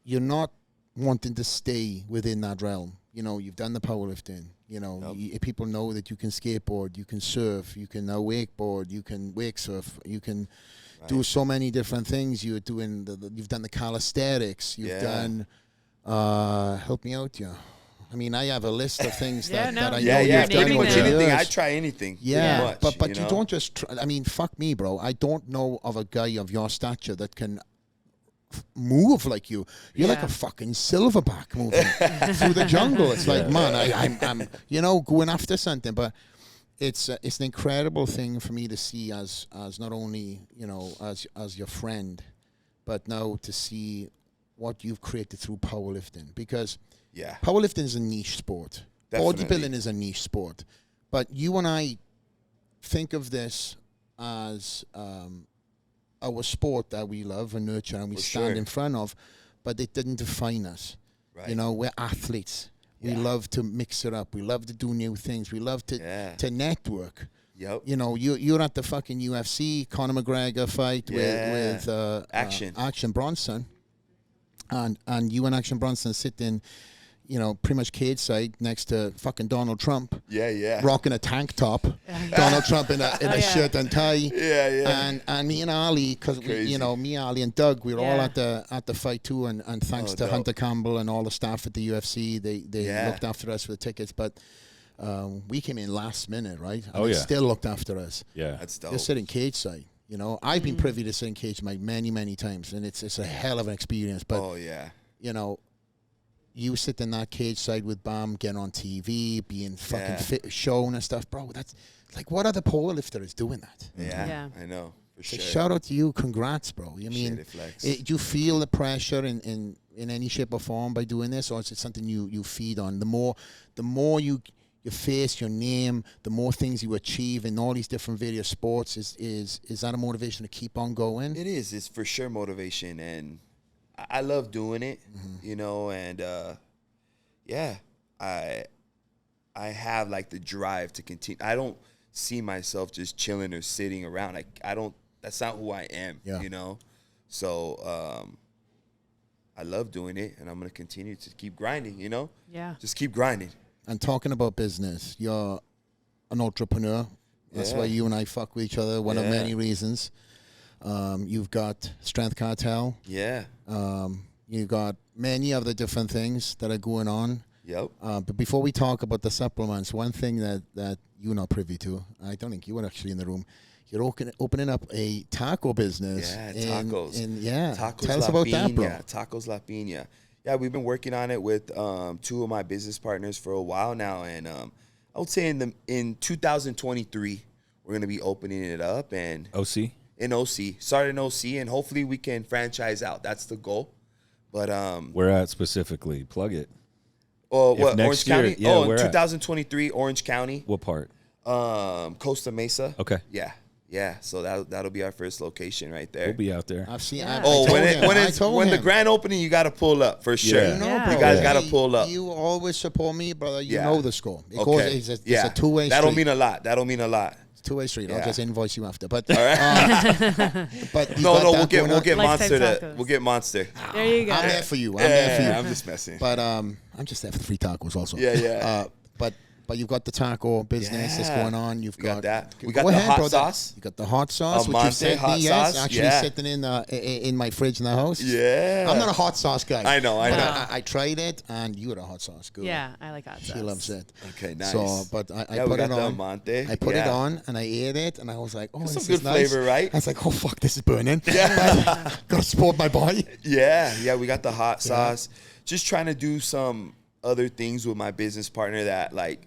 You're not wanting to stay within that realm. You know, you've done the powerlifting. You know, people know that you can skateboard, you can surf, you can now wakeboard, you can wake surf, you can do so many different things. You're doing you've done the calisthenics, you've done. Help me out, yeah. I mean, I have a list of things that I know you've done. Pretty much over anything. years. I try anything. Yeah, much, but you don't just. I mean, fuck me, bro. I don't know of a guy of your stature that can move like you. You're like a fucking silverback moving through the jungle. It's like, man, I'm you know, going after something. But it's an incredible thing for me to see as not only, you know, as your friend, but now to see what you've created through powerlifting, because powerlifting is a niche sport. Definitely. Bodybuilding is a niche sport. But you and I think of this as our sport that we love and nurture and we stand in front of, but it didn't define us. Right. You know, we're athletes. We love to mix it up. We love to do new things. We love to network. Yep. You know, you're at the fucking UFC Conor McGregor fight with Action Bronson. And you and Action Bronson sitting, you know, pretty much cage side next to fucking Donald Trump. Yeah. Rocking a tank top. Donald Trump in a shirt and tie. Yeah. And me and Ali, because me, Ali, and Doug, we were all at the fight too. And thanks to Hunter Campbell and all the staff at the UFC, they looked after us with the tickets. But we came in last minute, right? And they still looked after us. Yeah, that's dope. They're sitting cage side. You know, I've been privy to sit in cage side many, many times, and it's a hell of an experience. But you know, you sit in that cage side with Bam, getting on TV, being fucking shown and stuff, bro. That's like, what other powerlifter is doing that? Yeah. I know, for sure. Shout out to you, congrats, bro. I mean, do you feel the pressure in any shape or form by doing this, or is it something you feed on? The more you face, your name, the more things you achieve in all these different various sports, is that a motivation to keep on going? It is. It's for sure motivation, and I love doing it, you know, and I have like the drive to continue. I don't see myself just chilling or sitting around. I don't. That's not who I am, you know. So I love doing it, and I'm gonna continue to keep grinding, you know. Yeah. Just keep grinding. And talking about business, you're an entrepreneur. That's why you and I fuck with each other. One of many reasons. You've got Strength Cartel. Yeah. You've got many other different things that are going on. Yep. But before we talk about the supplements, one thing that you're not privy to, I don't think you were actually in the room, you're opening up a taco business. Yeah, tacos. Tacos Tell us about that, bro. Tacos La Piña. Yeah, we've been working on it with two of my business partners for a while now, and I would say in 2023 we're gonna be opening it up and started in OC, and hopefully we can franchise out. That's the goal. But where at specifically? Plug it. Orange County? Yeah, in 2023, Orange County. What part? Costa Mesa. Okay. Yeah, so that'll be our first location right there. We'll be out there. I've seen. When the grand opening, you got to pull up for sure. You know, you guys got to pull up. You always support me, brother. You know the score. It's a two-way street. That'll mean a lot. It's a two-way street. I'll just invoice you after. But all right. But we'll get Monster. We'll get Monster. There you go. I'm there for you. I'm just messing. But I'm just there for the free tacos also. Yeah. But you've got the taco business that's going on. You've got that. We got the hot sauce. You got the hot sauce, which you sent me. Yes, actually sitting in my fridge in the house. Yeah. I'm not a hot sauce guy. I know. I tried it, and you were a hot sauce girl. Yeah, I like hot sauce. She loves it. Okay, nice. So, but I put it on. I put it on, and I ate it, and I was like, oh, this some is good nice. flavor, right? I was like, oh fuck, this is burning. Yeah. Gotta support my body. Yeah. We got the hot sauce. Just trying to do some other things with my business partner that like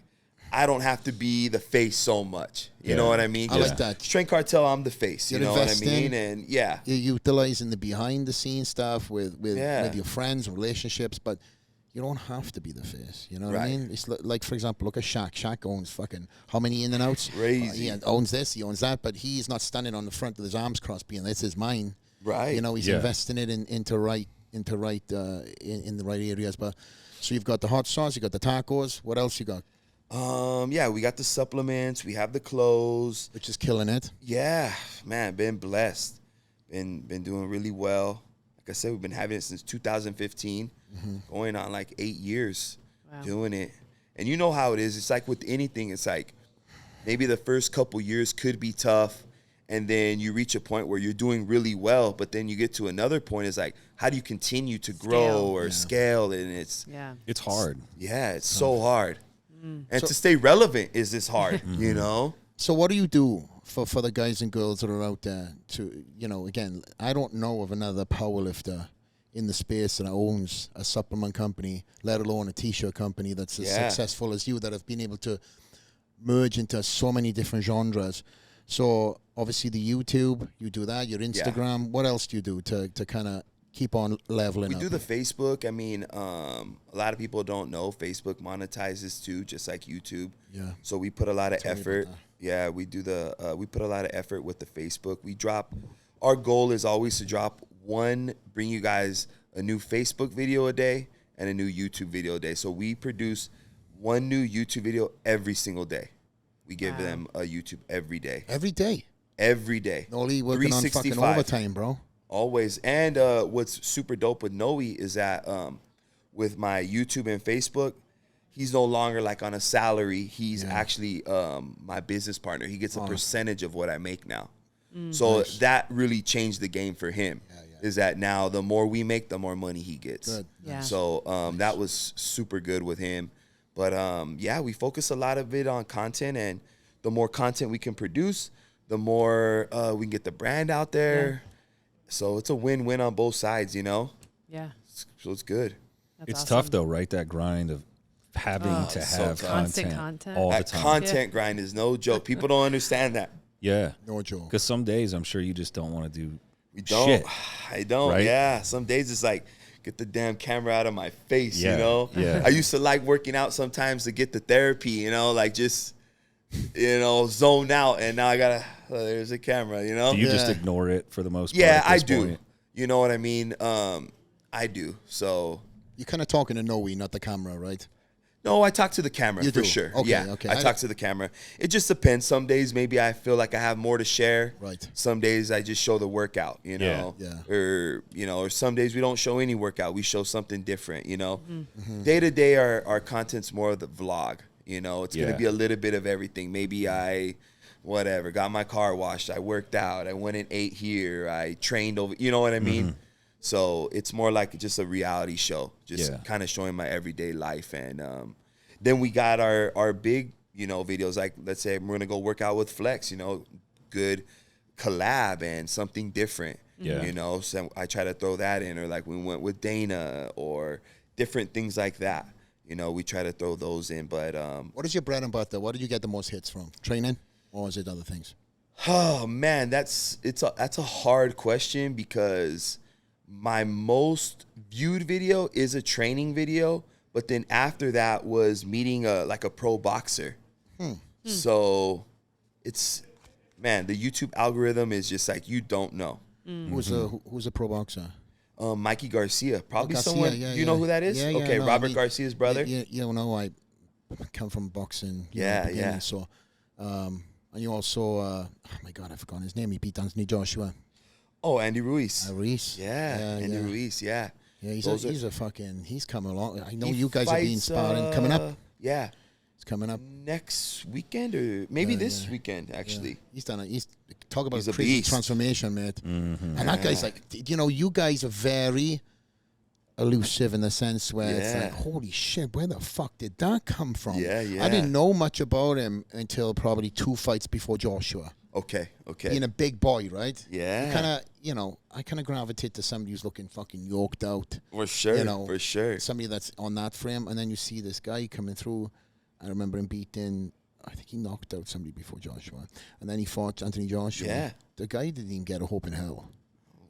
I don't have to be the face so much. You know what I mean? I like that. Strength Cartel, I'm the face. You know what I mean? And you're utilizing the behind the scenes stuff with your friends, relationships, but you don't have to be the face. You know what I mean? It's like, for example, look at Shaq. Shaq owns fucking how many in and outs? Crazy. He owns this, he owns that, but he's not standing on the front with his arms crossed, being this is mine. Right. You know, he's investing it in the right areas. But so you've got the hot sauce, you got the tacos. What else you got? We got the supplements. We have the clothes, Which is killing it. Yeah, man, been blessed. Been doing really well. Like I said, we've been having it since 2015, going on like 8 years doing it. And you know how it is. It's like with anything, it's like maybe the first couple years could be tough, and then you reach a point where you're doing really well, but then you get to another point. It's like, how do you continue to grow scale? And it's hard. It's so hard. And to stay relevant is this hard, you know? So what do you do for the guys and girls that are out there to, again, I don't know of another powerlifter in the space that owns a supplement company, let alone a T-shirt company that's as successful as you, that have been able to merge into so many different genres. So obviously the YouTube, you do that, your Instagram. What else do you do to kind of keep on leveling up? We do the Facebook. I mean, a lot of people don't know Facebook monetizes too, just like YouTube. Yeah. So we put a lot of effort. Yeah, we do we put a lot of effort with the Facebook. Our goal is always to bring you guys a new Facebook video a day and a new YouTube video a day. So we produce one new YouTube video every single day. We give them a YouTube every day. Every day? Every day. Noli working on fucking overtime, bro. Always. And what's super dope with Noe is that with my YouTube and Facebook, he's no longer like on a salary. He's actually my business partner. He gets a percentage of what I make now. So that really changed the game for him. Is that now the more we make, the more money he gets. Good. Yeah. So that was super good with him. But we focus a lot of it on content, and the more content we can produce, the more we can get the brand out there. Yeah. So it's a win-win on both sides, you know? Yeah. So it's good. It's tough though, right? That grind of having to have constant content all the time. Content grind is no joke. People don't understand that. Yeah. No joke. Because some days I'm sure you just don't want to do shit. I don't. Right? Yeah. Some days it's like, get the damn camera out of my face, you know? Yeah. I used to like working out sometimes to get the therapy, you know, like just, zone out. And now I gotta, there's a camera, you know? Do you just ignore it for the most part? Yeah, I do. Point? You know what I mean? I do. So. You're kind of talking to Noe, not the camera, right? No, I talk to the camera for sure. Okay, yeah, okay. I talk to the camera. It just depends. Some days maybe I feel like I have more to share. Right. Some days I just show the workout, you know. Yeah. Or some days we don't show any workout. We show something different, you know. Day to day our content's more of the vlog, you know. It's going to be a little bit of everything. Maybe I got my car washed, I worked out, I went and ate here, I trained over, you know what I mean? So it's more like just a reality show, just kind of showing my everyday life. And then we got our big, videos, like let's say we're going to go work out with Flex, good collab and something different, so I try to throw that in, or like we went with Dana or different things like that. We try to throw those in. But what is your bread and butter? What do you get the most hits from? Training, or is it other things? Oh man, that's a hard question, because my most viewed video is a training video, but then after that was meeting a pro boxer. So it's, man, the YouTube algorithm is just like, you don't know. Who's a pro boxer? Mikey Garcia, probably Garcia, someone. You know who that is? Yeah, okay, no, Robert Garcia's brother. I come from boxing. Yeah. So, and you also, oh my God, I forgot his name. He beat Anthony Joshua. Oh, Andy Ruiz. Ruiz. Yeah, Andy Ruiz. Yeah. Yeah, he's coming along. I know you guys have been sparring coming up. Yeah. It's coming up next weekend, or maybe this weekend, actually. Yeah. He's talk about he's a crazy beast. Transformation, mate. And that guy's like, you guys are very elusive in the sense where it's like, holy shit, where the fuck did that come from? Yeah. I didn't know much about him until probably 2 fights before Joshua. Okay. Being a big boy, right? Yeah. I kind of gravitate to somebody who's looking fucking yoked out. For sure. For sure. Somebody that's on that frame, and then you see this guy coming through, I remember him beating, I think he knocked out somebody before Joshua. And then he fought Anthony Joshua. Yeah. The guy didn't even get a hope in hell.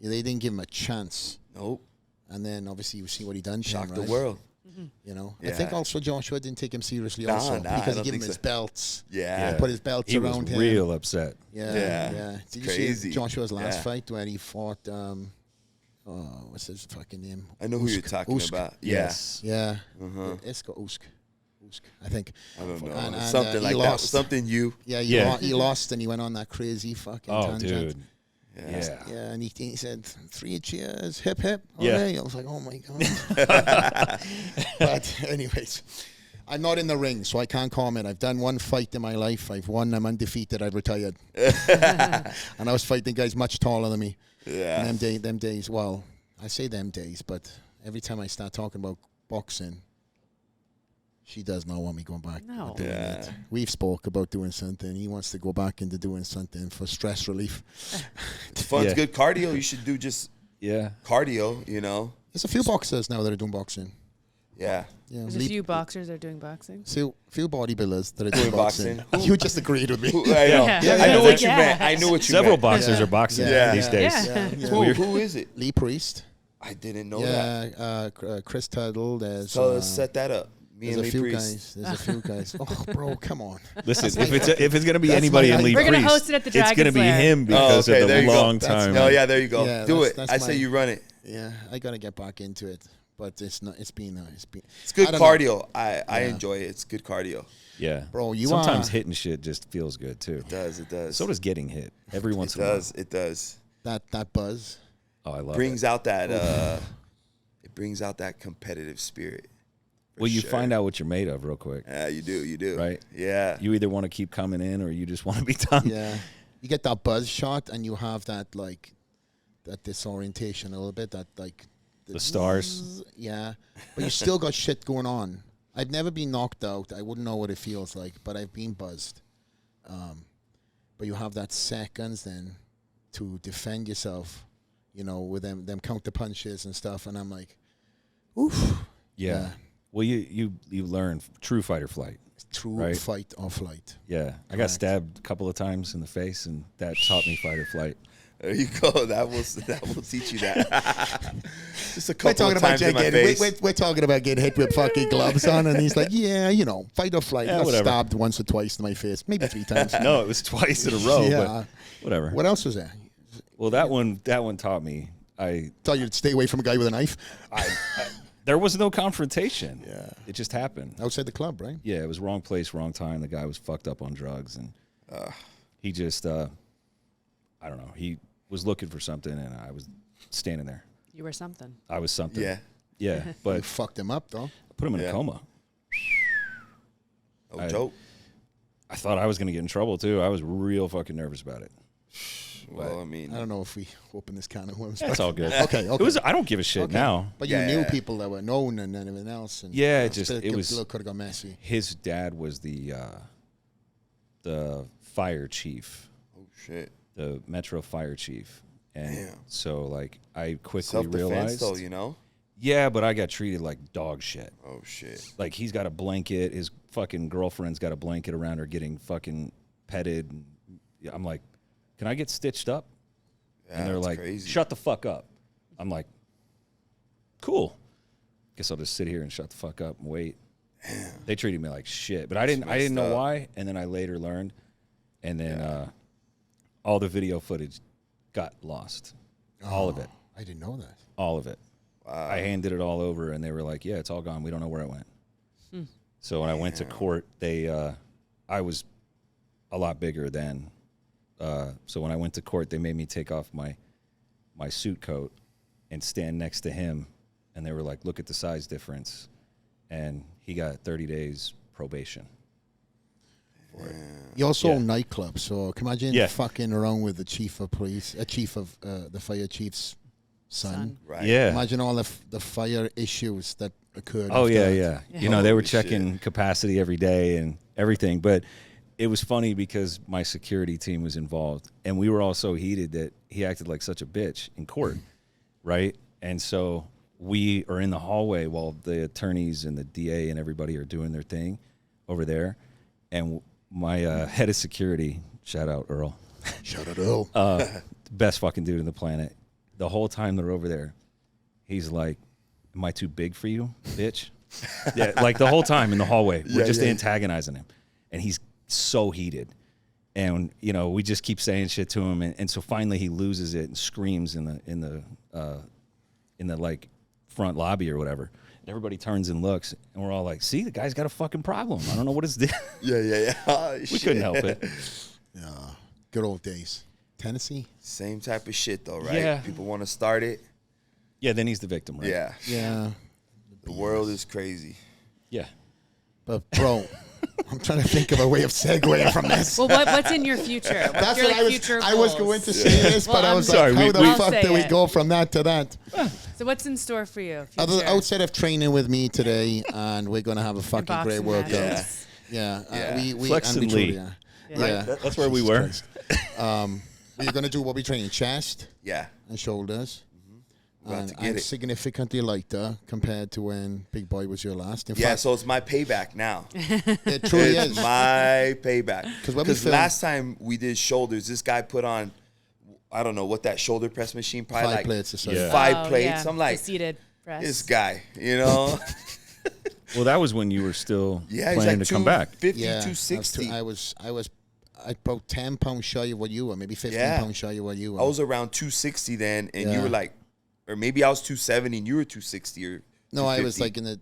They didn't give him a chance. Nope. And then obviously you see what he done to Shocked him, the right? world. You know, Yeah. I think also Joshua didn't take him seriously Nah, also nah, I because he don't gave him think his so. belts. Yeah. Put his belts He around was him. real upset. Yeah. Did you see Crazy. Joshua's last Yeah. fight when he fought? What's his fucking name? I know who you're talking about. Yeah. Yes. Yeah, Uh-huh. Iska Usk, I think. I don't know. And, Something he like that. lost. Something you. Yeah, Yeah. He lost and he went on that crazy fucking Oh, tangent. dude. Yeah. Yeah, and he said 3 cheers, hip hip. Yeah. Hooray. I was like, oh my god. But anyways, I'm not in the ring, so I can't comment. I've done one fight in my life. I've won. I'm undefeated. I've retired, and I was fighting guys much taller than me. Yeah. And them days. Well, I say them days, but every time I start talking about boxing, she does not want me going back. No. Doing Yeah. it. We've spoke about doing something. He wants to go back into doing something for stress relief. It's fun. Yeah. It's good cardio. You should do just Yeah. cardio, you know? There's a few boxers now that are doing boxing. Yeah. Yeah, There's a few boxers that are doing boxing. few bodybuilders that are doing Doing boxing. boxing. You just agreed with me. I know. Yeah. I know what you Yeah. meant. I know what you Several meant. boxers Yeah. are boxing Yeah. these Yeah. days. Yeah. Who is it? Lee Priest. I didn't know that. Yeah, Chris Tuttle. There's So let's set that up. Me there's and a Lee few Priest. guys. There's a few guys. Oh, bro, come on. Listen, if it's gonna be that's anybody my in Lee idea. We're gonna Priest, host it at the it's gonna Dragon's be Lair. him because okay, of there the you go. long That's time. my- Oh, yeah, there you go. Yeah, Do it. that's I say my- you run it. Yeah, I gotta get back into it, but it's not. It's been. It's good I don't know. cardio. I Yeah. enjoy it. It's good cardio. Yeah, Bro, you sometimes are- hitting shit just feels good too. It does. It does. So does getting hit every once it in a while. does. It does. that buzz. Oh, I love Brings it. out that it brings out that competitive spirit. for Well, you sure. find out what you're made of real quick. Yeah, you do. You do. Right. Yeah. You either want to keep coming in or you just want to be done. Yeah, you get that buzz shot, and you have that that disorientation a little bit. That The stars. zzz, yeah, but you still got shit going on. I've never been knocked out. I wouldn't know what it feels like, but I've been buzzed. But you have that seconds then to defend yourself, with them counter punches and stuff. And I'm like, oof. Yeah. Well, you learn true fight or flight. True Right. fight or flight. Yeah. I got Correct. stabbed a couple of times in the face, and that taught me fight or flight. There you go. That will teach you that. Just a We're couple talking of about times in my getting, face. we're talking about getting hit with fucking gloves on, and he's like, yeah, fight or flight. Yeah, I got whatever. stabbed once or twice in my face, maybe 3 times. No, it was twice in a row, Yeah. but whatever. What else was there? Well, that one taught me. Tell you to stay away from a guy with a knife There was no confrontation. Yeah. It just happened. outside the club, right? Yeah, it was wrong place, wrong time. The guy was fucked up on drugs, and he just, I don't know. He was looking for something, and I was standing there. You were something. I was something. Yeah. Yeah, You but fucked him up, though. I put him in Yeah. a coma. No joke. I thought I was going to get in trouble, too. I was real fucking nervous about it. Well, I mean, I don't know if we open this can of worms. That's all good. Okay. It was. I don't give a shit Okay. now. But you Yeah, knew yeah. people that were known and everything else. And Yeah, it was- could have got messy. His dad was the fire chief, oh shit. the Metro fire chief, and Damn. so like I quickly Self-defense realized. though, you know? Yeah, but I got treated like dog shit. Oh shit. Like he's got a blanket, his fucking girlfriend's got a blanket around her, getting fucking petted. And I'm like, can I get stitched up? Yeah, And they're that's like, crazy. shut the fuck up. I'm like, cool. Guess I'll just sit here and shut the fuck up and wait. They treated me like shit, but I didn't messed know up. why. And then I later learned, and then all the video footage got lost, all of it, I didn't know that. all of it. Wow. I handed it all over, and they were like, "Yeah, it's all gone. We don't know where it went." So when I went to court, I was a lot bigger then. So when I went to court, they made me take off my suit coat and stand next to him, and they were like, "Look at the size difference," and he got 30 days probation. You also Yeah. own nightclubs, so can you imagine Yeah. fucking around with the chief of police, a chief of the fire chief's son. Right. Yeah. Imagine all the fire issues that occurred. Oh after yeah, that. yeah. You know, they were Holy shit. checking capacity every day and everything, but it was funny because my security team was involved, and we were all so heated that he acted like such a bitch in court, right? And so we are in the hallway while the attorneys and the DA and everybody are doing their thing. over there, and my head of security, shout out Earl, Shout out Earl. best fucking dude on the planet. The whole time they're over there, he's like, "Am I too big for you, bitch?" Yeah, like the whole time in the hallway, we're just antagonizing him, and he's so heated. And you know, we just keep saying shit to him, and so finally he loses it and screams in the like front lobby or whatever. And everybody turns and looks, and we're all like, "See, the guy's got a fucking problem. I don't know what it's." Yeah. Oh, We couldn't help it. Yeah, good old days. Tennessee. Same type of shit though, right? Yeah. People want to start it. Yeah, then he's the victim, right? Yeah. Yeah, The world is crazy. Yeah. but bro, I'm trying to think of a way of segueing from this. Well, what's in your future? What's That's your what future I was goals? going to say this, Well, but I I'm was sorry, like, how we- the I'll fuck say do we it. go from that to that? So what's in store for you? Other, future? outside of training with me today, and we're going to have a fucking great boxing workout. matches. Yeah. Yeah. We Flex and truly Lee. are. Yeah. Yeah. That's where we were. We're going to do what we training, chest Yeah. and shoulders. About to get And it. significantly lighter compared to when Big Boy was your last. In Yeah, fact, so it's my payback now. it truly It's is. my payback. 'Cause when we Because filmed- last time we did shoulders, this guy put on, I don't know what that shoulder press machine, probably 5 like plates or so. Yeah. 5 Oh, plates. yeah, I'm the like, seated press. this guy, you know? Well, that was when you were still Yeah, he's planning like to come back. 250, Yeah, 260. I was about 10 pounds shy of what you were, maybe 15 Yeah. pounds shy of what you were. I was around 260 then, and you Yeah. were like, or maybe I was 270 and you were 260 or No, I was 250. like in the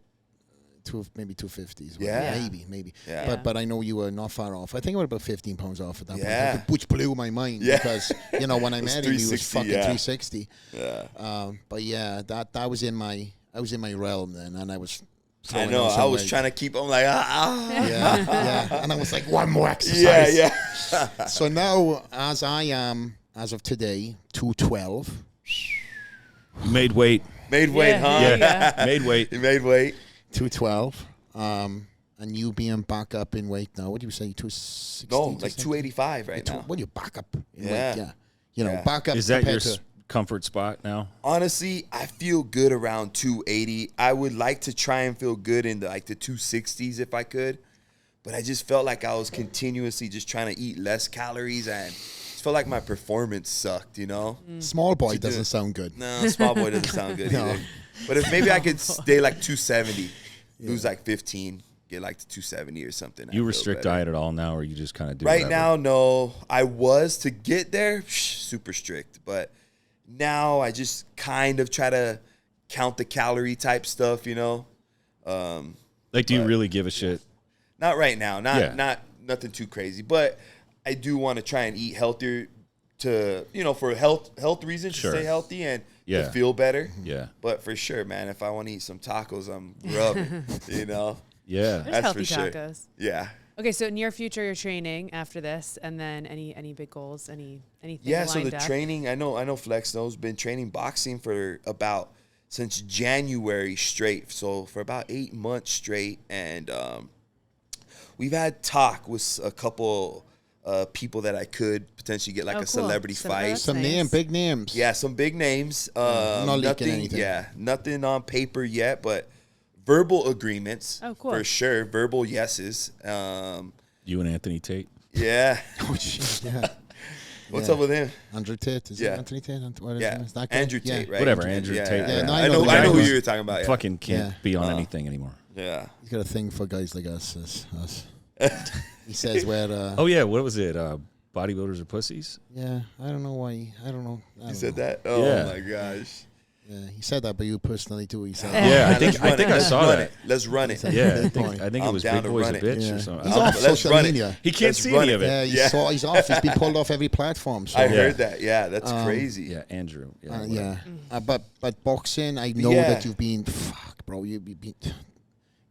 maybe 250s. Yeah. Maybe. Yeah. But I know you were not far off. I think I was about 15 pounds off at that Yeah. point, which blew my mind Yeah. because you know when I It was met him, he was 360, fucking yeah. 360. Yeah. But yeah, that was in my realm then, and I was. I throwing know. on some I was weight. trying to keep. I'm like, Yeah, and I was like, one more exercise. yeah. So now, as I am, as of today, 212. You made weight. Made weight, Yeah, huh? yeah, Yeah, yeah. made weight. You made weight. 212. And you being back up in weight now, what do you say, 260? No, like 285 right Two- now. What do you back up in Yeah. weight? Yeah. You know, Yeah. back up Is that your compared to. comfort spot now? Honestly, I feel good around 280. I would like to try and feel good in the 260s if I could, but I just felt like I was continuously just trying to eat less calories and just felt like my performance sucked, you know? Small boy do doesn't it. sound good. No, small boy doesn't sound good No. either. But if maybe I could stay like 270, lose like 15, get like to 270 or something. You I'd restrict feel better. diet at all now, or you just kind of do Right whatever? now, no. I was to get there, super strict, but now I just kind of try to count the calorie type stuff, you know. Like, do you really give a shit? Not right now, Yeah. not nothing too crazy, but I do want to try and eat healthier to, you know, for health reasons, Sure. to stay healthy and Yeah. to feel better. Yeah. But for sure, man, if I want to eat some tacos, I'm rubbing, you know. Yeah. There's That's healthy for sure. tacos. Yeah. Okay, so near future you're training after this, and then any big goals, anything Yeah, so lined the up? training, I know Flex knows, been training boxing for about since January straight. So for about 8 months straight. And we've had talk with a couple people that I could potentially get like Oh, a cool. celebrity So fight. that's Some nice. big names. Yeah, some big names. not leaking Nothing, anything. yeah, nothing on paper yet, but verbal agreements. Oh, cool. For sure, verbal yeses. You and Anthony Tate. Yeah. Oh, shit, yeah. What's Yeah. up with him? Andrew Tate. Is Yeah. it Anthony Tate? What is Yeah, it? Is that guy? Andrew Yeah. Tate, right? Whatever, Andrew Tate, yeah. No, I know the know guy who who's- you're talking about. Yeah. Fucking can't Yeah. be on anything anymore. Yeah. He's got a thing for guys like us. He says where. Oh yeah, what was it? Bodybuilders are pussies. Yeah, I don't know why. I don't know. You said that? Oh Yeah. my gosh. Yeah, he said that, but you personally too. He said. Yeah, I Let's think run I think it. I Let's saw run that. it. Let's run it. Yeah, Good point. I think I'm it was down Big to Boy's run a it. bitch Yeah. or something. He's I don't off know. Let's social run it. media. He can't Let's see run any it. of it. Yeah, he's off. He's been pulled off every platform. So. I Yeah. heard that. Yeah, that's crazy. Yeah, Andrew. Yeah, Yeah. whatever. But boxing, I know Yeah. that you've been fuck, bro. You've been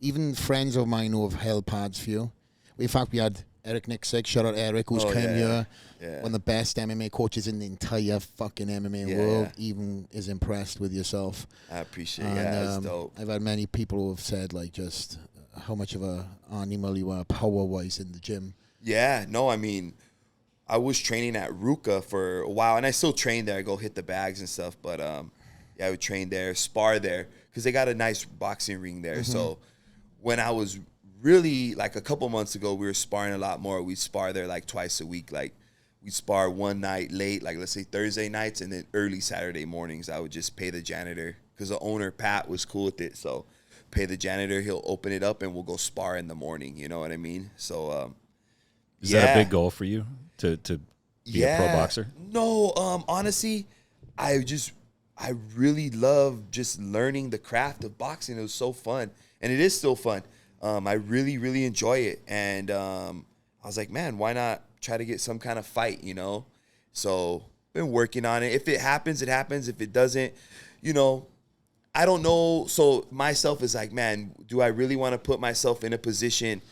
even friends of mine who have held pads for you. In fact, we had Eric Nixick, shout out Eric, who's Oh, came yeah. here. Yeah. One of the best MMA coaches in the entire fucking MMA Yeah. world. Even is impressed with yourself. I appreciate it. And, Yeah, that's dope. I've had many people who have said like just how much of a animal you are power wise in the gym. Yeah, no, I mean, I was training at Ruka for a while, and I still train there. I go hit the bags and stuff, but yeah, I would train there, spar there, because they got a nice boxing ring there. So when I was really, like a couple months ago, we were sparring a lot more. We spar there like twice a week. Like we spar one night late, like let's say Thursday nights, and then early Saturday mornings. I would just pay the janitor because the owner, Pat, was cool with it. So pay the janitor, he'll open it up, and we'll go spar in the morning. You know what I mean? So is that a big goal for you to be a pro boxer? No, honestly, I really love just learning the craft of boxing. It was so fun, and it is still fun. I really, really enjoy it, and I was like, man, why not try to get some kind of fight, you know? So been working on it. If it happens, it happens. If it doesn't, you know, I don't know. So myself is like, man, do I really want to put myself in a position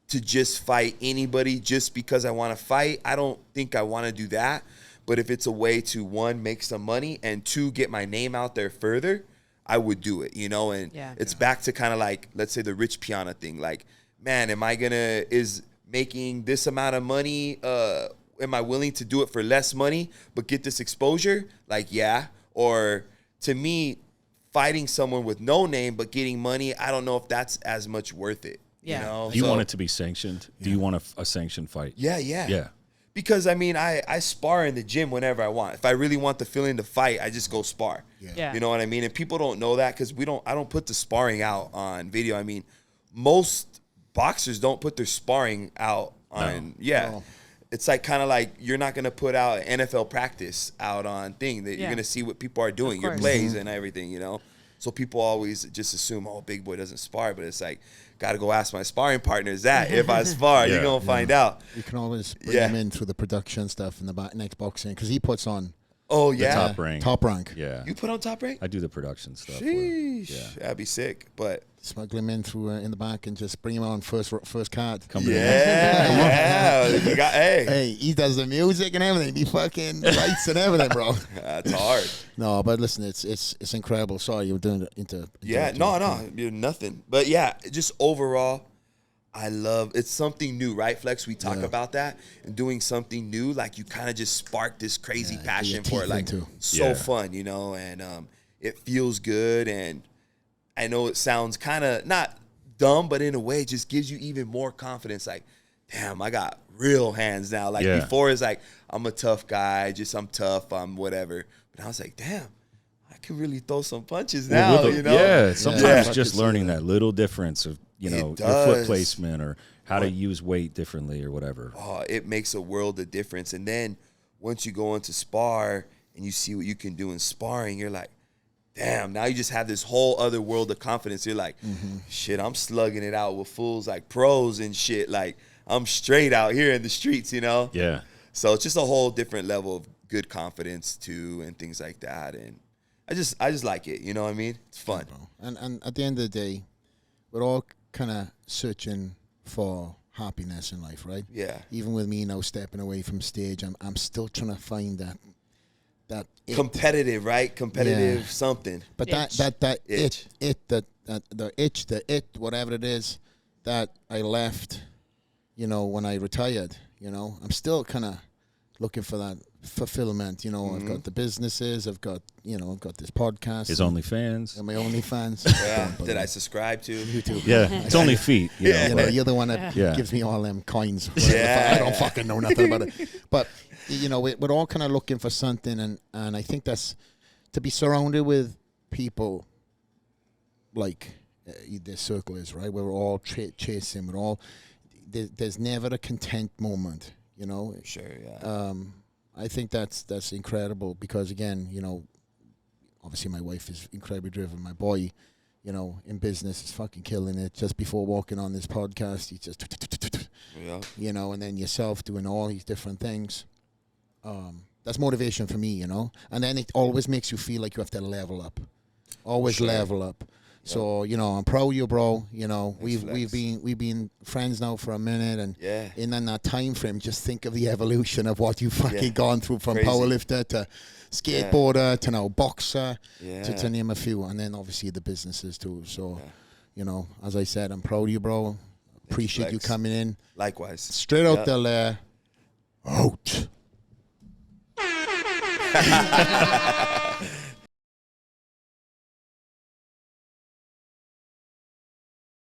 to just fight anybody just because I want to fight? I don't think I want to do that. But if it's a way to, one, make some money, and two, get my name out there further, I would do it, you know? And it's back to kind of like, let's say the Rich Piana thing. Like, man, is making this amount of money, am I willing to do it for less money but get this exposure? Like, yeah. Or to me, fighting someone with no name but getting money, I don't know if that's as much worth it. Yeah. You know? Do you want it to be sanctioned? Do you want a sanctioned fight? Yeah. Because, I mean, I spar in the gym whenever I want. If I really want the feeling to fight, I just go spar. Yeah. You know what I mean? And people don't know that because I don't put the sparring out on video. I mean, most boxers don't put their sparring out on, No. It's like kind of like you're not going to put out an NFL practice out on thing that you're going to see what people are doing, your plays and everything, you know? So people always just assume, oh, big boy doesn't spar, but it's like, got to go ask my sparring partners that. If I spar, you're going to find out. You can always bring him in through the production stuff in the next boxing because he puts on the top rank. Yeah. You put on top rank? I do the production stuff. Sheesh. That'd be sick, but... Smuggle him in through in the back and just bring him on first card. Hey, he does the music and everything. He fucking lights and everything, bro. That's hard. No, but listen, it's incredible. Sorry, you were doing it into no, you're nothing. But yeah, just overall, I love it's something new, right, Flex? We talk about that and doing something new. Like you kind of just spark this crazy passion for it. Like so fun, you know, and it feels good. And I know it sounds kind of not dumb, but in a way, it just gives you even more confidence. Like, damn, I got real hands now. Like before, it's like I'm a tough guy, I'm tough, I'm whatever. But I was like, damn, I can really throw some punches now. You know? Yeah, sometimes just learning that little difference of your foot placement or how to use weight differently or whatever. Oh, it makes a world of difference. And then once you go into spar and you see what you can do in sparring, you're like, damn, now you just have this whole other world of confidence. You're like, shit, I'm slugging it out with fools like pros and shit. Like, I'm straight out here in the streets, you know? Yeah. So it's just a whole different level of good confidence, too, and things like that. And I just like it, you know what I mean? It's fun. Yeah, and at the end of the day, we're all kind of searching for happiness in life, right? Yeah. Even with me now stepping away from stage, I'm still trying to find that competitive, right? Competitive something. But itch. that itch. the itch, whatever it is that I left, you know, when I retired, you know, I'm still kind of looking for that fulfillment. You know, I've got the businesses, I've got this podcast. His OnlyFans. And my OnlyFans. Yeah. Did I subscribe to YouTube? Yeah, it's only feet. You know, you're the one that gives me all them coins. I don't fucking know nothing about it. But you know, we're all kind of looking for something, and I think that's to be surrounded with people like this circle is, right? We're all chasing. We're all there's never a content moment, you know. Sure, yeah. I think that's incredible because again, you know, obviously my wife is incredibly driven. My boy, you know, in business is fucking killing it. Just before walking on this podcast, he's just you know, and then yourself doing all these different things. That's motivation for me, you know. And then it always makes you feel like you have to level up. Always level up. So, you know, I'm proud of you, bro. You know, we've been friends now for a minute, and in that time frame, just think of the evolution of what you've fucking gone through from powerlifter to skateboarder to now boxer to name a few, and then obviously the businesses too. So, you know, as I said, I'm proud of you, bro. Appreciate you coming in. Likewise. Straight out the lair. Out.